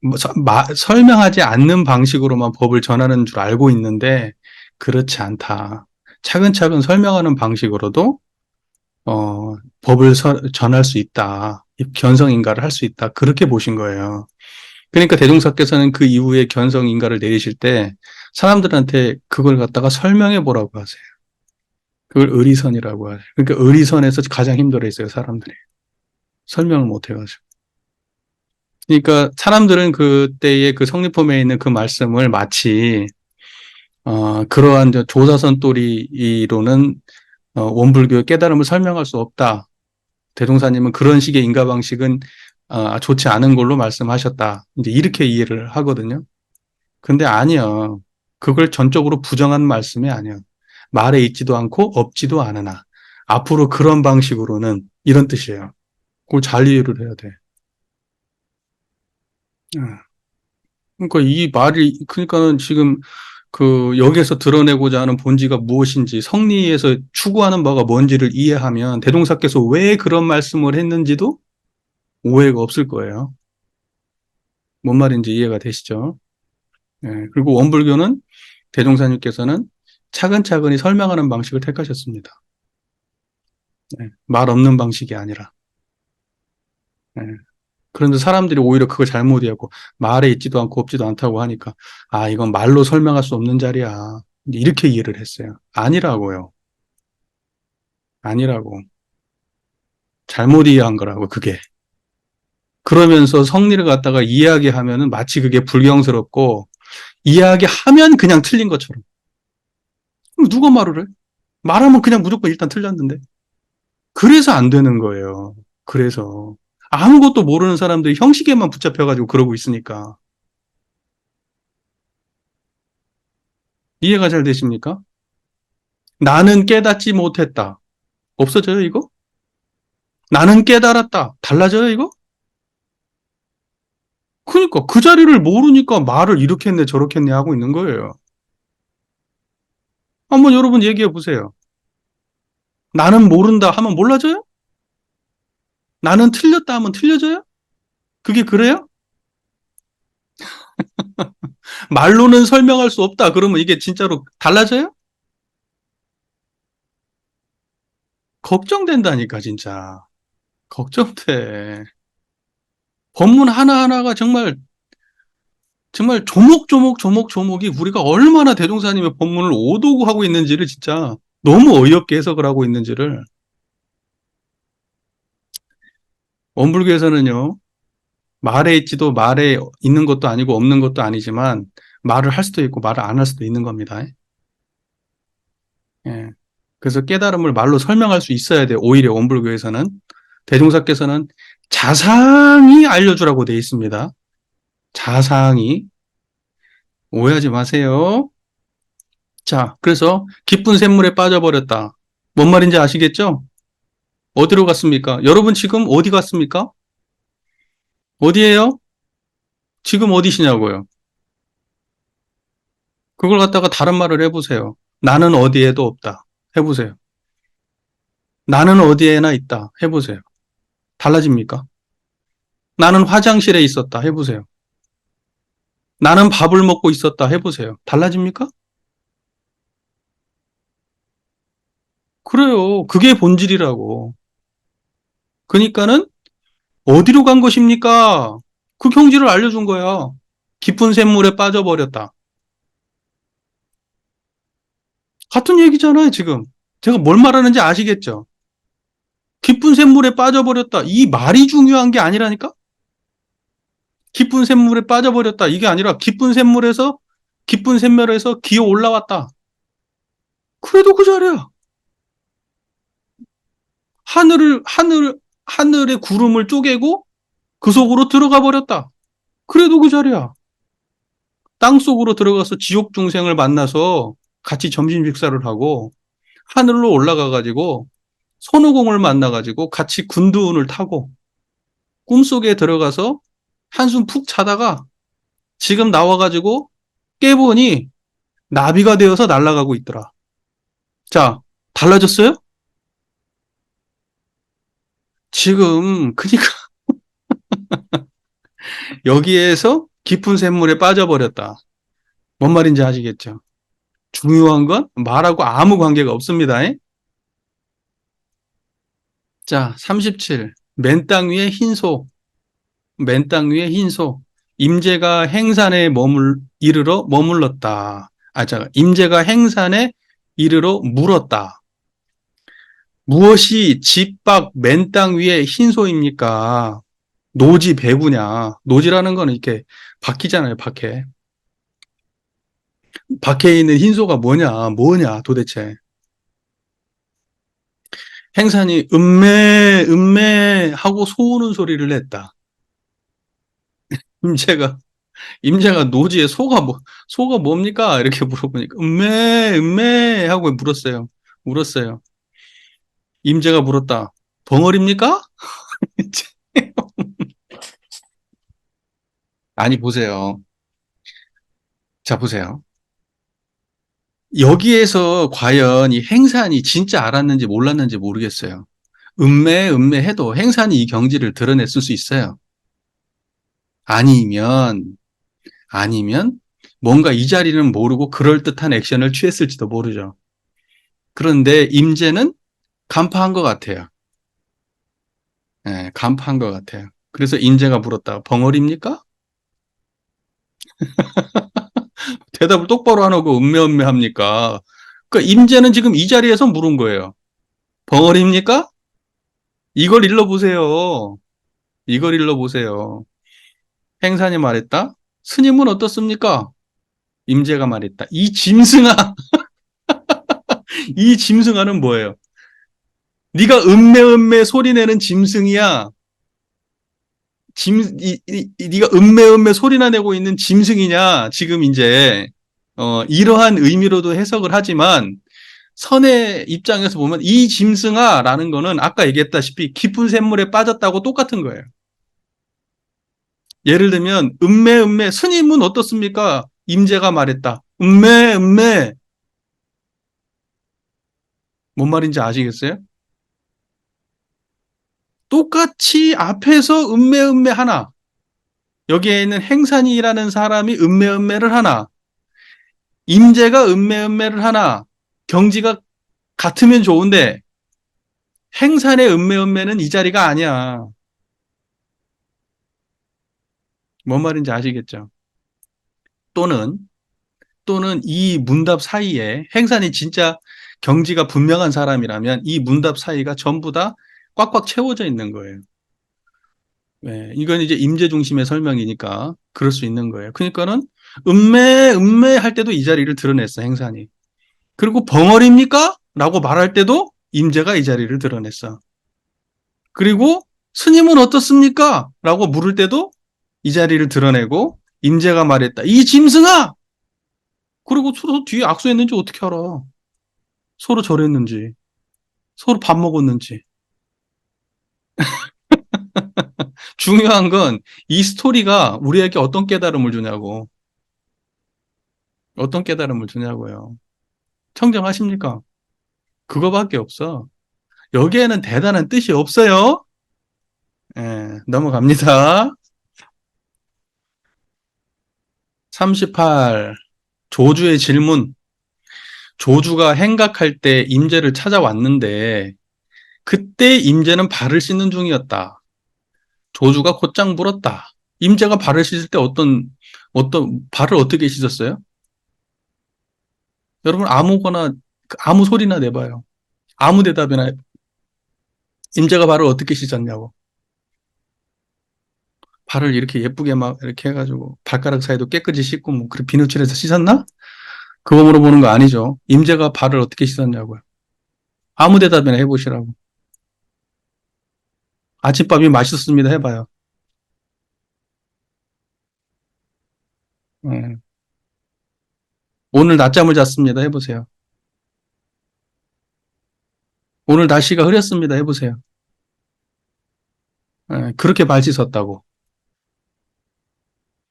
설명하지 않는 방식으로만 법을 전하는 줄 알고 있는데, 그렇지 않다. 차근차근 설명하는 방식으로도, 법을 전할 수 있다. 견성인가를 할 수 있다. 그렇게 보신 거예요. 그러니까 대종사께서는 그 이후에 견성인가를 내리실 때 사람들한테 그걸 갖다가 설명해 보라고 하세요. 그걸 의리선이라고 하세요. 그러니까 의리선에서 가장 힘들어 했어요, 사람들이. 설명을 못 해가지고. 그러니까 사람들은 그때의 그 성리품에 있는 그 말씀을 마치, 그러한 조사선 또리로는 원불교의 깨달음을 설명할 수 없다. 대종사님은 그런 식의 인가 방식은 좋지 않은 걸로 말씀하셨다. 이제 이렇게 이해를 하거든요. 근데 아니야. 그걸 전적으로 부정한 말씀이 아니야. 말에 있지도 않고 없지도 않으나. 앞으로 그런 방식으로는 이런 뜻이에요. 그걸 잘 이해를 해야 돼. 그러니까 그러니까는 지금 여기에서 드러내고자 하는 본질가 무엇인지, 성리에서 추구하는 바가 뭔지를 이해하면 대종사께서 왜 그런 말씀을 했는지도 오해가 없을 거예요. 뭔 말인지 이해가 되시죠? 예, 그리고 원불교는 대종사님께서는 차근차근히 설명하는 방식을 택하셨습니다. 말 없는 방식이 아니라. 예. 그런데 사람들이 오히려 그걸 잘못 이해하고 말에 있지도 않고 없지도 않다고 하니까 이건 말로 설명할 수 없는 자리야. 이렇게 이해를 했어요. 아니라고요. 아니라고. 잘못 이해한 거라고 그게. 그러면서 성리를 갖다가 이야기하면은 마치 그게 불경스럽고 이야기하면 그냥 틀린 것처럼. 그럼 누가 말을 해? 말하면 그냥 무조건 일단 틀렸는데. 그래서 안 되는 거예요. 그래서. 아무것도 모르는 사람들이 형식에만 붙잡혀가지고 그러고 있으니까. 이해가 잘 되십니까? 나는 깨닫지 못했다. 없어져요, 이거? 나는 깨달았다. 달라져요, 이거? 그러니까 그 자리를 모르니까 말을 이렇게 했네, 저렇게 했네 하고 있는 거예요. 한번 여러분 얘기해 보세요. 나는 모른다 하면 몰라져요? 나는 틀렸다 하면 틀려져요? 그게 그래요? 말로는 설명할 수 없다. 그러면 이게 진짜로 달라져요? 걱정된다니까, 진짜. 걱정돼. 법문 하나하나가 정말 조목조목이 우리가 얼마나 대종사님의 법문을 오도하고 있는지를 진짜 너무 어이없게 해석을 하고 있는지를. 원불교에서는요, 말에 있지도 말에 있는 것도 아니고 없는 것도 아니지만 말을 할 수도 있고 말을 안 할 수도 있는 겁니다. 예. 그래서 깨달음을 말로 설명할 수 있어야 돼요. 오히려 원불교에서는. 대종사께서는 자상히 알려주라고 되어 있습니다. 자상히. 오해하지 마세요. 자, 그래서 깊은 샘물에 빠져버렸다. 뭔 말인지 아시겠죠? 어디로 갔습니까? 여러분 지금 어디 갔습니까? 어디에요? 지금 어디시냐고요? 그걸 갖다가 다른 말을 해보세요. 나는 어디에도 없다. 해보세요. 나는 어디에나 있다. 해보세요. 달라집니까? 나는 화장실에 있었다. 해보세요. 나는 밥을 먹고 있었다. 해보세요. 달라집니까? 그래요. 그게 본질이라고. 그러니까는 어디로 간 것입니까? 그 경지를 알려준 거야. 깊은 샘물에 빠져버렸다. 같은 얘기잖아요, 지금. 제가 뭘 말하는지 아시겠죠? 깊은 샘물에 빠져버렸다. 이 말이 중요한 게 아니라니까? 깊은 샘물에 빠져버렸다. 이게 아니라 깊은 샘물에서 기어 올라왔다. 그래도 그 자리야. 하늘의 구름을 쪼개고 그 속으로 들어가 버렸다. 그래도 그 자리야. 땅 속으로 들어가서 지옥 중생을 만나서 같이 점심 식사를 하고 하늘로 올라가가지고 손오공을 만나가지고 같이 군두운을 타고 꿈속에 들어가서 한숨 푹 자다가 지금 나와가지고 깨보니 나비가 되어서 날아가고 있더라. 자, 달라졌어요? 지금 그러니까 여기에서 깊은 샘물에 빠져버렸다. 뭔 말인지 아시겠죠? 중요한 건 말하고 아무 관계가 없습니다. 자, 37. 맨 땅 위에 흰소. 맨 땅 위에 흰소. 임재가 행산에 이르러 머물렀다. 임재가 행산에 이르러 물었다. 무엇이 집 밖 맨 땅 위에 흰소입니까? 노지 배구냐. 노지라는 거는 이렇게 바퀴잖아요, 바퀴. 밖에 있는 흰소가 뭐냐, 도대체. 행산이 음매 하고 소우는 소리를 냈다. 임재가, 임재가 노지에 소가 뭡니까? 이렇게 물어보니까, 음매 하고 물었어요. 임재가 물었다. 벙어리입니까? 아니, 보세요. 자, 보세요. 여기에서 과연 이 행산이 진짜 알았는지 몰랐는지 모르겠어요. 음매 해도 행산이 이 경지를 드러냈을 수 있어요. 아니면, 아니면, 뭔가 이 자리는 모르고 그럴듯한 액션을 취했을지도 모르죠. 그런데 임재는 간파한 것 같아요. 네, 간파한 것 같아요. 그래서 임재가 물었다. 벙어리입니까? 대답을 똑바로 안 하고 음매 합니까? 그러니까 임재는 지금 이 자리에서 물은 거예요. 벙어리입니까? 이걸 읽어보세요. 이걸 읽어보세요. 행산이 말했다. 스님은 어떻습니까? 임재가 말했다. 이 짐승아, 이 짐승아는 뭐예요? 네가 음매 소리내는 짐승이야. 네가 음매 소리나 내고 있는 짐승이냐? 지금 이제 이러한 의미로도 해석을 하지만 선의 입장에서 보면 이 짐승아라는 거는 아까 얘기했다시피 깊은 샘물에 빠졌다고 똑같은 거예요. 예를 들면 음매 스님은 어떻습니까? 임재가 말했다. 음매 뭔 말인지 아시겠어요? 똑같이 앞에서 음매 하나 여기에 있는 행산이라는 사람이 음매를 하나 임재가 음매를 하나 경지가 같으면 좋은데 행산의 읍매읍매는 이 자리가 아니야. 뭔 말인지 아시겠죠? 또는, 또는 이 문답 사이에 행산이 진짜 경지가 분명한 사람이라면 이 문답 사이가 전부 다 꽉꽉 채워져 있는 거예요. 네, 이건 이제 임재 중심의 설명이니까 그럴 수 있는 거예요. 그러니까는 음매 할 때도 이 자리를 드러냈어, 행산이. 그리고 벙어리입니까? 라고 말할 때도 임재가 이 자리를 드러냈어. 그리고 스님은 어떻습니까? 라고 물을 때도 이 자리를 드러내고 임재가 말했다. 이 짐승아! 그리고 서로 뒤에 악수했는지 어떻게 알아? 서로 절했는지, 서로 밥 먹었는지. 중요한 건 이 스토리가 우리에게 어떤 깨달음을 주냐고. 어떤 깨달음을 주냐고요. 청정하십니까? 그거밖에 없어. 여기에는 대단한 뜻이 없어요. 예, 넘어갑니다. 38. 조주의 질문. 조주가 행각할 때 임재를 찾아왔는데 그때 임재는 발을 씻는 중이었다. 조주가 곧장 물었다. 임재가 발을 씻을 때 어떤 발을 어떻게 씻었어요? 여러분 아무거나 아무 소리나 내봐요. 아무 대답이나 임재가 발을 어떻게 씻었냐고. 발을 이렇게 예쁘게 막 이렇게 해가지고 발가락 사이도 깨끗이 씻고 뭐 그렇게 비누칠해서 씻었나? 그거 물어보는 거 아니죠. 임재가 발을 어떻게 씻었냐고요. 아무 대답이나 해보시라고. 아침밥이 맛있었습니다 해봐요. 예. 오늘 낮잠을 잤습니다 해보세요. 오늘 날씨가 흐렸습니다 해보세요. 예, 그렇게 발 씻었다고.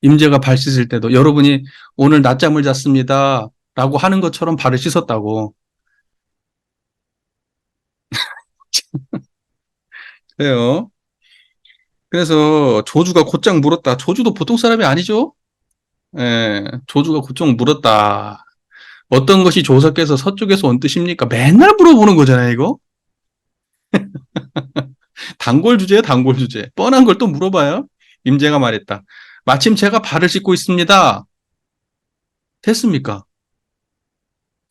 임재가 발 씻을 때도 여러분이 오늘 낮잠을 잤습니다 라고 하는 것처럼 발을 씻었다고. 그래요. 그래서 조주가 곧장 물었다. 조주도 보통 사람이 아니죠? 예, 조주가 곧장 물었다. 어떤 것이 조석에서 서쪽에서 온 뜻입니까? 맨날 물어보는 거잖아요, 이거? 단골 주제예요, 단골 주제. 뻔한 걸 또 물어봐요. 임재가 말했다. 마침 제가 발을 씻고 있습니다. 됐습니까?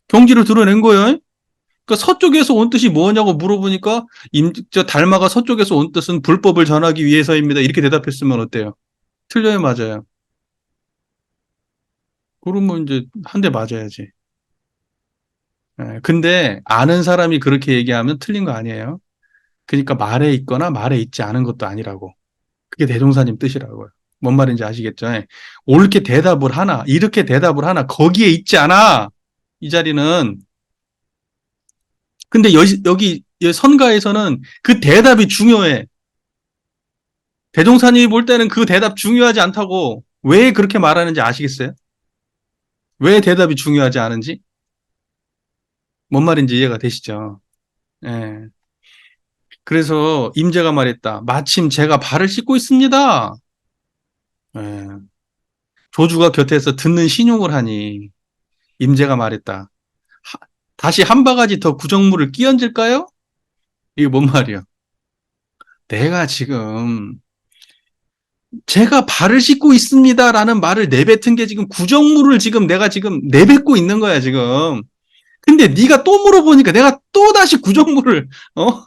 경지를 드러낸 거예요. 그러니까 서쪽에서 온 뜻이 뭐냐고 물어보니까 달마가 서쪽에서 온 뜻은 불법을 전하기 위해서입니다. 이렇게 대답했으면 어때요? 틀려요, 맞아요. 그러면 이제 한 대 맞아야지. 예, 근데 아는 사람이 그렇게 얘기하면 틀린 거 아니에요. 그러니까 말에 있거나 말에 있지 않은 것도 아니라고. 그게 대종사님 뜻이라고요. 뭔 말인지 아시겠죠? 예. 옳게 대답을 하나, 이렇게 대답을 하나, 거기에 있지 않아. 이 자리는. 근데 여기 선가에서는 그 대답이 중요해. 대종사님이 볼 때는 그 대답 중요하지 않다고. 왜 그렇게 말하는지 아시겠어요? 왜 대답이 중요하지 않은지? 뭔 말인지 이해가 되시죠? 예. 그래서 임재가 말했다. 마침 제가 발을 씻고 있습니다. 예. 조주가 곁에서 듣는 신용을 하니 임재가 말했다. 하- 다시 한 바가지 더 구정물을 끼얹을까요? 이게 뭔 말이야? 내가 지금 제가 발을 씻고 있습니다라는 말을 내뱉은 게 지금 구정물을 지금 내가 지금 내뱉고 있는 거야 지금. 근데 네가 또 물어보니까 내가 또 다시 구정물을 어?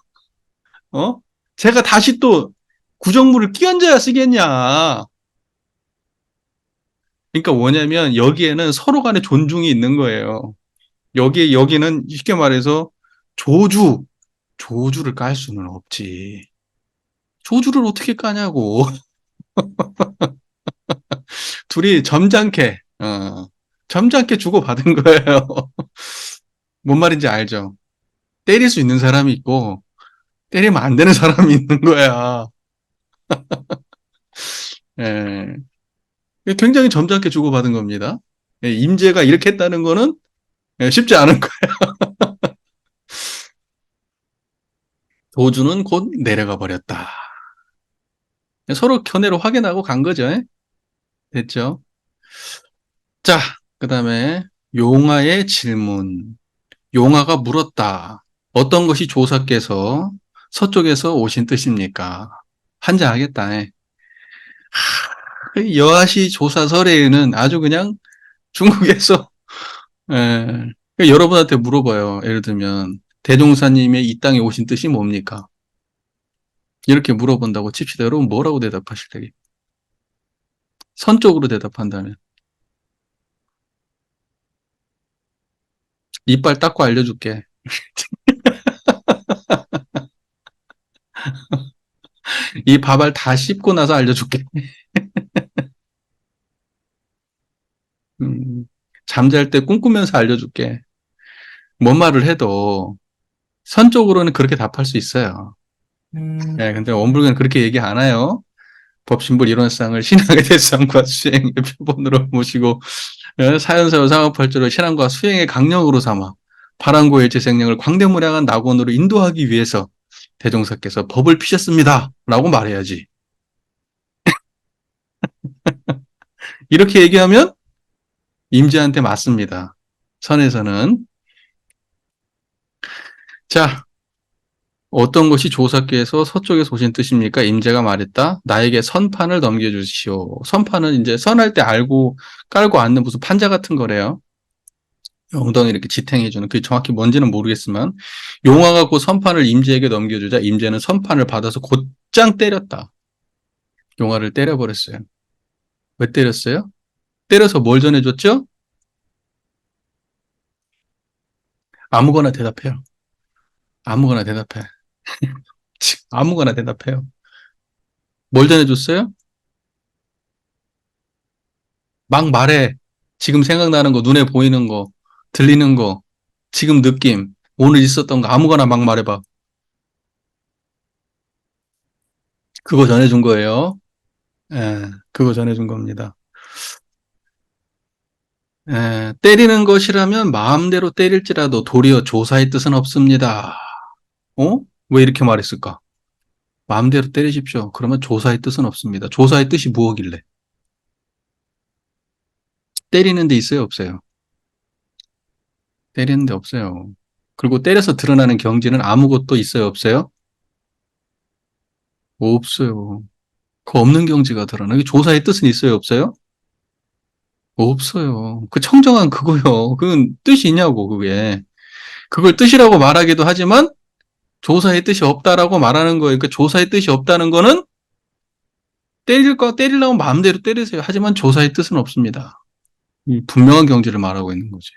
어? 제가 다시 또 구정물을 끼얹어야 쓰겠냐? 그러니까 뭐냐면 여기에는 서로 간의 존중이 있는 거예요. 여기는 쉽게 말해서 조주, 조주를 깔 수는 없지. 조주를 어떻게 까냐고. 둘이 점잖게 주고받은 거예요. 뭔 말인지 알죠? 때릴 수 있는 사람이 있고, 때리면 안 되는 사람이 있는 거야. 예. 굉장히 점잖게 주고받은 겁니다. 예, 임재가 이렇게 했다는 거는 예, 쉽지 않은 거예요. 도주는 곧 내려가 버렸다. 서로 견해로 확인하고 간 거죠. 예? 됐죠? 자, 그 다음에 용화의 질문. 용화가 물었다. 어떤 것이 조사께서 서쪽에서 오신 뜻입니까? 환장하겠다. 여하시 조사설에는 아주 그냥 중국에서 여러분한테 물어봐요. 예를 들면 대종사님의 이 땅에 오신 뜻이 뭡니까? 이렇게 물어본다고 칩시다. 여러분 뭐라고 대답하실 테게? 선적으로 대답한다면 이빨 닦고 알려줄게. 이 밥알 다 씹고 나서 알려줄게. 음, 잠잘 때 꿈꾸면서 알려줄게. 뭔 말을 해도 선적으로는 그렇게 답할 수 있어요. 예, 근데 원불교는 그렇게 얘기 안 해요. 법신불 이론상을 신앙의 대상과 수행의 표본으로 모시고 사연사와 상업팔조를 신앙과 수행의 강령으로 삼아 파랑고 일체생령을 광대무량한 낙원으로 인도하기 위해서 대종사께서 법을 피셨습니다. 라고 말해야지. 이렇게 얘기하면 임재한테 맞습니다. 선에서는. 자, 어떤 것이 조사께서 서쪽에서 오신 뜻입니까? 임재가 말했다. 나에게 선판을 넘겨주시오. 선판은 이제 선할 때 알고 깔고 앉는 무슨 판자 같은 거래요. 엉덩이 이렇게 지탱해주는. 그게 정확히 뭔지는 모르겠지만 용화가 그 선판을 임재에게 넘겨주자 임재는 선판을 받아서 곧장 때렸다. 용화를 때려버렸어요. 왜 때렸어요? 때려서 뭘 전해줬죠? 아무거나 대답해요. 아무거나 대답해. 아무거나 대답해요. 뭘 전해줬어요? 막 말해. 지금 생각나는 거, 눈에 보이는 거, 들리는 거, 지금 느낌, 오늘 있었던 거 아무거나 막 말해봐. 그거 전해준 거예요. 예, 그거 전해준 겁니다. 예, 때리는 것이라면 마음대로 때릴지라도 도리어 조사의 뜻은 없습니다. 어? 왜 이렇게 말했을까? 마음대로 때리십시오. 그러면 조사의 뜻은 없습니다. 조사의 뜻이 무엇길래? 때리는 데 있어요, 없어요? 때리는 데 없어요. 그리고 때려서 드러나는 경지는 아무것도 있어요, 없어요? 없어요. 그 없는 경지가 드러나. 이 조사의 뜻은 있어요, 없어요? 없어요. 그 청정한 그거요. 그건 뜻이 있냐고, 그게. 그걸 뜻이라고 말하기도 하지만 조사의 뜻이 없다라고 말하는 거예요. 그러니까 조사의 뜻이 없다는 거는 때리려면 마음대로 때리세요. 하지만 조사의 뜻은 없습니다. 이 분명한 경지를 말하고 있는 거지.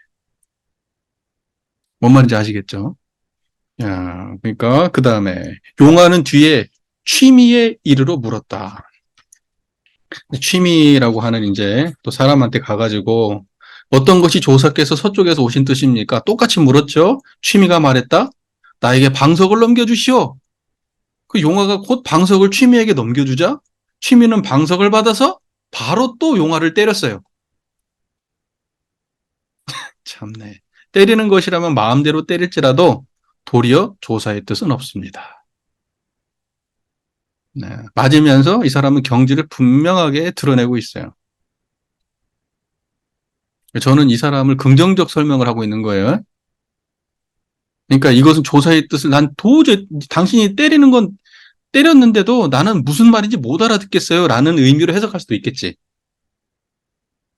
뭔 말인지 아시겠죠? 야, 그러니까 그 다음에 용화는 뒤에 취미에 이르러 물었다. 취미라고 하는 이제 또 사람한테 가가지고 어떤 것이 조사께서 서쪽에서 오신 뜻입니까? 똑같이 물었죠. 취미가 말했다. 나에게 방석을 넘겨주시오. 그 용화가 곧 방석을 취미에게 넘겨주자 취미는 방석을 받아서 바로 또 용화를 때렸어요. 참네. 때리는 것이라면 마음대로 때릴지라도 도리어 조사의 뜻은 없습니다. 네. 맞으면서 이 사람은 경지를 분명하게 드러내고 있어요. 저는 이 사람을 긍정적 설명을 하고 있는 거예요. 그러니까 이것은 조사의 뜻을 난 도저히 당신이 때리는 건 때렸는데도 나는 무슨 말인지 못 알아듣겠어요. 라는 의미로 해석할 수도 있겠지.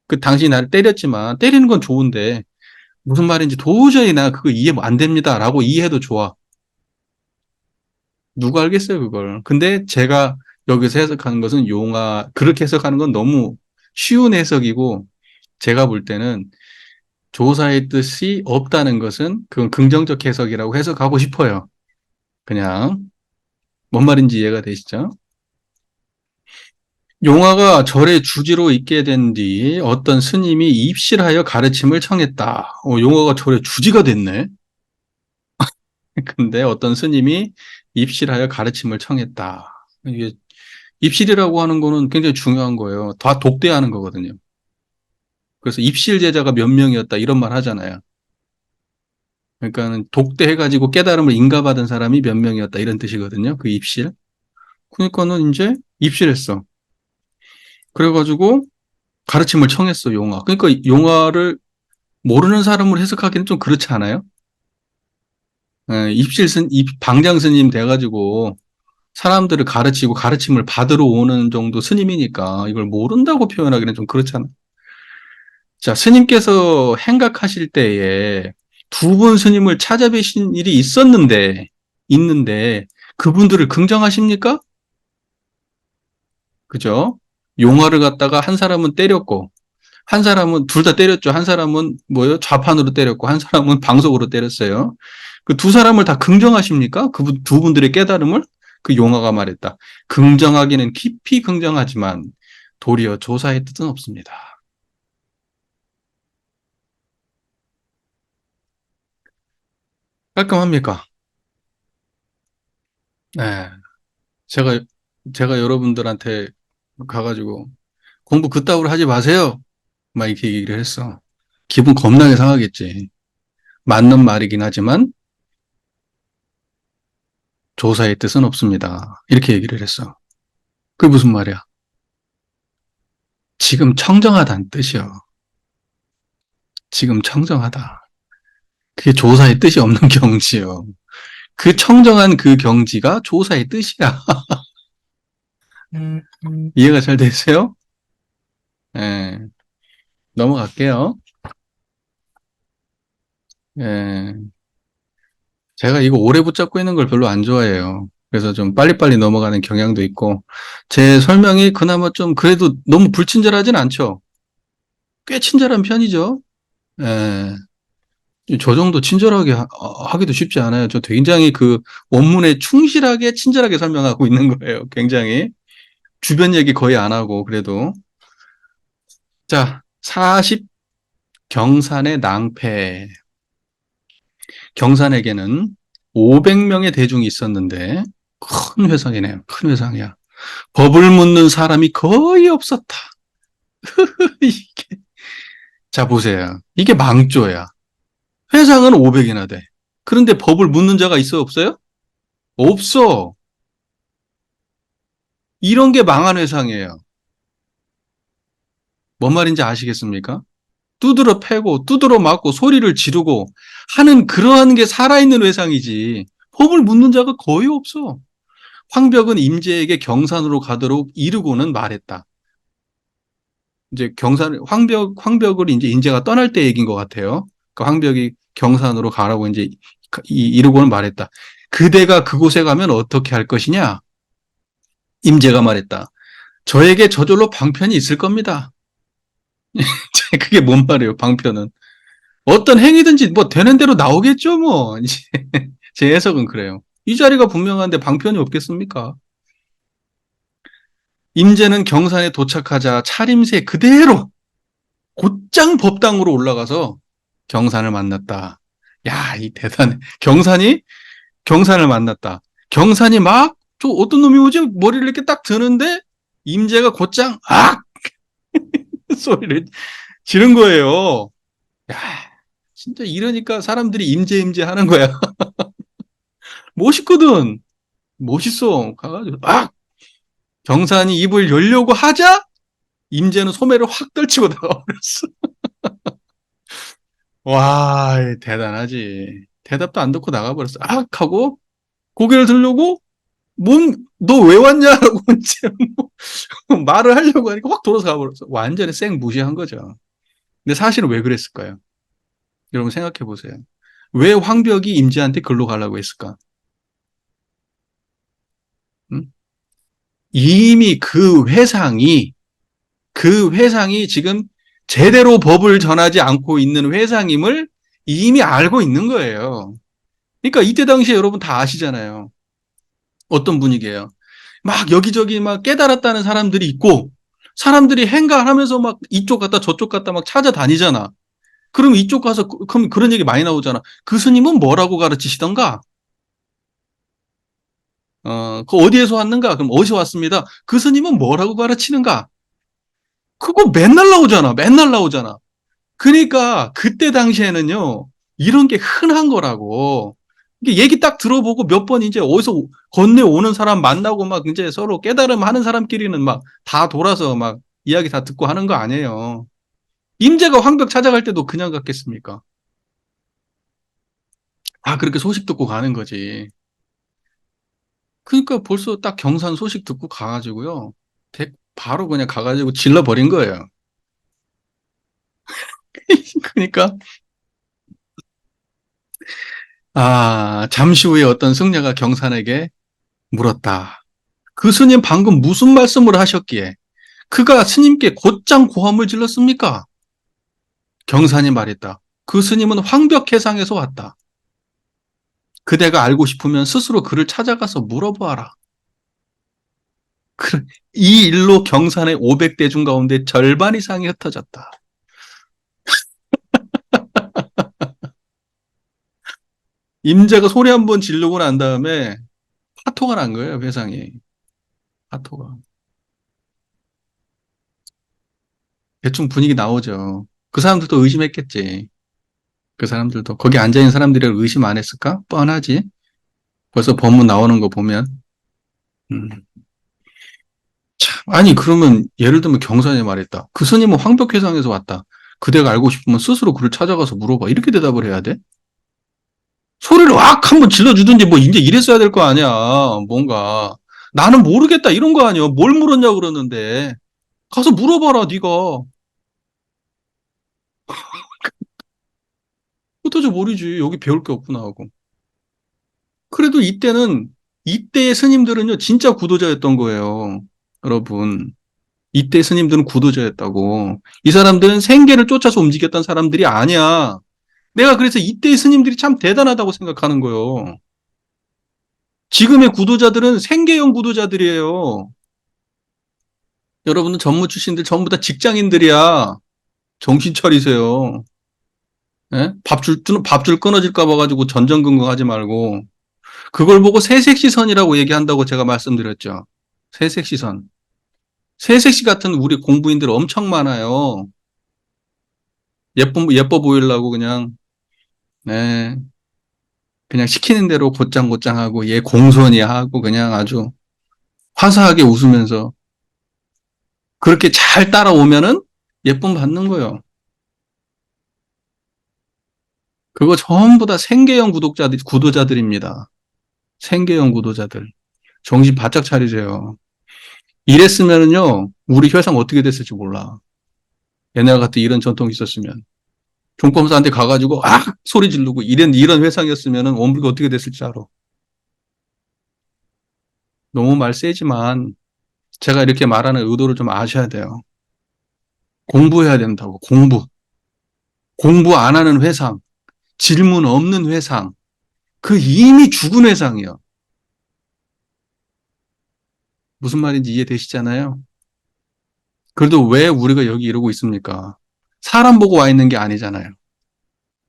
그 당신이 나를 때렸지만 때리는 건 좋은데 무슨 말인지 도저히 나 그거 이해 안 됩니다. 라고 이해해도 좋아. 누가 알겠어요, 그걸. 근데 제가 여기서 해석하는 것은 그렇게 해석하는 건 너무 쉬운 해석이고 제가 볼 때는 조사의 뜻이 없다는 것은 그건 긍정적 해석이라고 해석하고 싶어요. 그냥 뭔 말인지 이해가 되시죠? 용화가 절의 주지로 있게 된 뒤 어떤 스님이 입실하여 가르침을 청했다. 용화가 절의 주지가 됐네. 근데 어떤 스님이 입실하여 가르침을 청했다. 이게 입실이라고 하는 거는 굉장히 중요한 거예요. 다 독대하는 거거든요. 그래서 입실 제자가 몇 명이었다 이런 말 하잖아요. 그러니까는 독대해가지고 깨달음을 인가받은 사람이 몇 명이었다 이런 뜻이거든요. 그 입실. 그러니까는 이제 입실했어. 그래가지고 가르침을 청했어, 용화. 그러니까 용화를 모르는 사람으로 해석하기는 좀 그렇지 않아요? 방장 스님 돼가지고 사람들을 가르치고 가르침을 받으러 오는 정도 스님이니까 이걸 모른다고 표현하기는 좀 그렇잖아. 자, 스님께서 행각하실 때에 두 분 스님을 찾아뵈신 일이 있는데, 그분들을 긍정하십니까? 그죠? 용화를 갖다가 한 사람은 때렸고, 한 사람은 둘 다 때렸죠. 한 사람은 뭐요? 좌판으로 때렸고, 한 사람은 방석으로 때렸어요. 그 두 사람을 다 긍정하십니까? 두 분들의 깨달음을? 그 용화가 말했다. 긍정하기는 깊이 긍정하지만 도리어 조사의 뜻은 없습니다. 깔끔합니까? 네. 제가, 제가 여러분들한테 가가지고 공부 그따위로 하지 마세요. 막 이렇게 얘기를 했어. 기분 겁나게 상하겠지. 맞는 말이긴 하지만 조사의 뜻은 없습니다. 이렇게 얘기를 했어. 그게 무슨 말이야? 지금 청정하다는 뜻이요. 지금 청정하다. 그게 조사의 뜻이 없는 경지요. 그 청정한 그 경지가 조사의 뜻이야. 이해가 잘 되세요? 예, 넘어갈게요. 예, 제가 이거 오래 붙잡고 있는 걸 별로 안 좋아해요. 그래서 좀 빨리빨리 넘어가는 경향도 있고, 제 설명이 그나마 좀 그래도 너무 불친절하진 않죠? 꽤 친절한 편이죠? 예, 저 정도 친절하게 하기도 쉽지 않아요. 저 굉장히 그 원문에 충실하게 친절하게 설명하고 있는 거예요. 굉장히. 주변 얘기 거의 안 하고, 그래도. 자, 40 경산의 낭패. 경산에게는 500명의 대중이 있었는데, 큰 회상이네요. 큰 회상이야. 법을 묻는 사람이 거의 없었다. 이게, 자, 보세요. 이게 망조야. 회상은 500이나 돼. 그런데 법을 묻는 자가 있어요, 없어요? 없어. 이런 게 망한 회상이에요. 뭔 말인지 아시겠습니까? 두드러 패고, 두드러 맞고, 소리를 지르고 하는 그러한 게 살아있는 회상이지. 법을 묻는 자가 거의 없어. 황벽은 임제에게 경산으로 가도록 이르고는 말했다. 이제 황벽을 이제 인제가 떠날 때 얘기인 것 같아요. 그 황벽이 경산으로 가라고 이제 이르고는 말했다. 그대가 그곳에 가면 어떻게 할 것이냐? 임제가 말했다. 저에게 저절로 방편이 있을 겁니다. 그게 뭔 말이에요, 방편은. 어떤 행위든지 뭐 되는 대로 나오겠죠, 뭐. 이제 제 해석은 그래요. 이 자리가 분명한데 방편이 없겠습니까? 임제는 경산에 도착하자 차림새 그대로 곧장 법당으로 올라가서 경산을 만났다. 야, 이 대단해. 경산을 만났다. 경산이 막, 저 어떤 놈이 오지? 머리를 이렇게 딱 드는데, 임재가 곧장, 소리를 지른 거예요. 야, 진짜 이러니까 사람들이 임재 하는 거야. 멋있거든. 멋있어. 가가지고, 경산이 입을 열려고 하자, 임재는 소매를 확 떨치고 나가버렸어. 와, 대단하지. 대답도 안 듣고 나가버렸어. 하고, 고개를 들려고, 너 왜 왔냐라고 이제 말을 하려고 하니까 확 돌아서 가버렸어. 완전히 쌩 무시한 거죠. 근데 사실은 왜 그랬을까요? 여러분 생각해 보세요. 왜 황벽이 임지한테 글로 가려고 했을까? 음? 이미 그 회상이 지금 제대로 법을 전하지 않고 있는 회상임을 이미 알고 있는 거예요. 그러니까 이때 당시에 여러분 다 아시잖아요. 어떤 분위기예요? 막 여기저기 막 깨달았다는 사람들이 있고 사람들이 행가하면서 막 이쪽 갔다 저쪽 갔다 막 찾아다니잖아. 그럼 이쪽 가서 그럼 그런 얘기 많이 나오잖아. 그 스님은 뭐라고 가르치시던가? 그 어디에서 왔는가? 그럼 어디서 왔습니다. 그 스님은 뭐라고 가르치는가? 그거 맨날 나오잖아. 맨날 나오잖아. 그러니까 그때 당시에는요. 이런 게 흔한 거라고. 이게 얘기 딱 들어보고 몇 번 이제 어디서 건네오는 사람 만나고 막 이제 서로 깨달음 하는 사람끼리는 막 다 돌아서 막 이야기 다 듣고 하는 거 아니에요. 임재가 황벽 찾아갈 때도 그냥 갔겠습니까? 다 그렇게 소식 듣고 가는 거지. 그러니까 벌써 딱 경산 소식 듣고 가가지고요. 바로 그냥 가가지고 질러버린 거예요. 그러니까, 잠시 후에 어떤 승려가 경산에게 물었다. 그 스님 방금 무슨 말씀을 하셨기에 그가 스님께 곧장 고함을 질렀습니까? 경산이 말했다. 그 스님은 황벽해상에서 왔다. 그대가 알고 싶으면 스스로 그를 찾아가서 물어보아라. 이 일로 경산의 500대중 가운데 절반 이상이 흩어졌다. 임자가 소리 한 번 지르고 난 다음에 파토가 난 거예요, 회상이. 파토가. 대충 분위기 나오죠. 그 사람들도 의심했겠지. 그 사람들도. 거기 앉아있는 사람들이 의심 안 했을까? 뻔하지. 벌써 법문 나오는 거 보면. 음. 아니, 그러면 예를 들면 경산이 말했다. 그 스님은 황벽회상에서 왔다. 그대가 알고 싶으면 스스로 그를 찾아가서 물어봐. 이렇게 대답을 해야 돼? 소리를 확 한번 질러주든지 뭐 이제 이랬어야 될 거 아니야. 뭔가. 나는 모르겠다 이런 거 아니야. 뭘 물었냐 그러는데. 가서 물어봐라 네가. 어떠지 모르지. 여기 배울 게 없구나 하고. 그래도 이때의 스님들은요 진짜 구도자였던 거예요. 여러분. 이때 스님들은 구도자였다고. 이 사람들은 생계를 쫓아서 움직였던 사람들이 아니야. 내가 그래서 이때의 스님들이 참 대단하다고 생각하는 거예요. 지금의 구도자들은 생계형 구도자들이에요. 여러분은 전무 출신들 전부 다 직장인들이야. 정신 차리세요. 예? 밥줄 끊어질까 봐가지고 전전긍긍하지 말고. 그걸 보고 새색시선이라고 얘기한다고 제가 말씀드렸죠. 새색시선. 새색시 같은 우리 공부인들 엄청 많아요. 예뻐 보이려고 네, 그냥 시키는 대로 곧장곧장 하고, 얘 공손히 하고, 그냥 아주 화사하게 웃으면서, 그렇게 잘 따라오면은 예쁨 받는 거예요. 그거 전부 다 생계형 구도자들입니다. 생계형 구도자들. 정신 바짝 차리세요. 이랬으면은요, 우리 회상 어떻게 됐을지 몰라. 옛날 같은 이런 전통이 있었으면. 종검사한테 가가지고, 소리 지르고, 이런 회상이었으면은 원불이 어떻게 됐을지 알아. 너무 말 세지만, 제가 이렇게 말하는 의도를 좀 아셔야 돼요. 공부해야 된다고, 공부. 공부 안 하는 회상, 질문 없는 회상, 그 이미 죽은 회상이요. 무슨 말인지 이해되시잖아요? 그래도 왜 우리가 여기 이러고 있습니까? 사람 보고 와 있는 게 아니잖아요.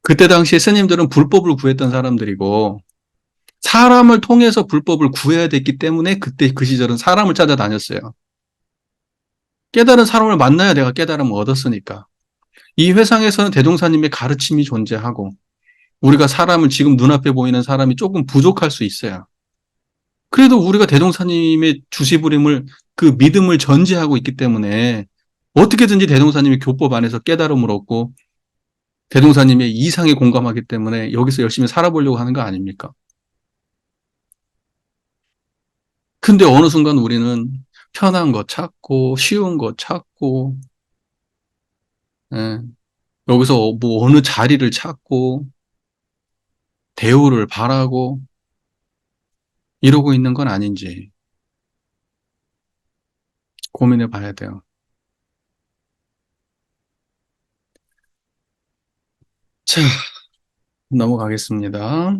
그때 당시에 스님들은 불법을 구했던 사람들이고, 사람을 통해서 불법을 구해야 됐기 때문에 그때 그 시절은 사람을 찾아다녔어요. 깨달은 사람을 만나야 내가 깨달음을 얻었으니까. 이 회상에서는 대종사님의 가르침이 존재하고, 우리가 사람을 지금 눈앞에 보이는 사람이 조금 부족할 수 있어요. 그래도 우리가 대종사님의 주시부림을 그 믿음을 전제하고 있기 때문에 어떻게든지 대종사님의 교법 안에서 깨달음을 얻고 대종사님의 이상에 공감하기 때문에 여기서 열심히 살아보려고 하는 거 아닙니까? 근데 어느 순간 우리는 편한 거 찾고 쉬운 거 찾고 예, 여기서 뭐 어느 자리를 찾고 대우를 바라고 이러고 있는 건 아닌지 고민해 봐야 돼요. 자, 넘어가겠습니다.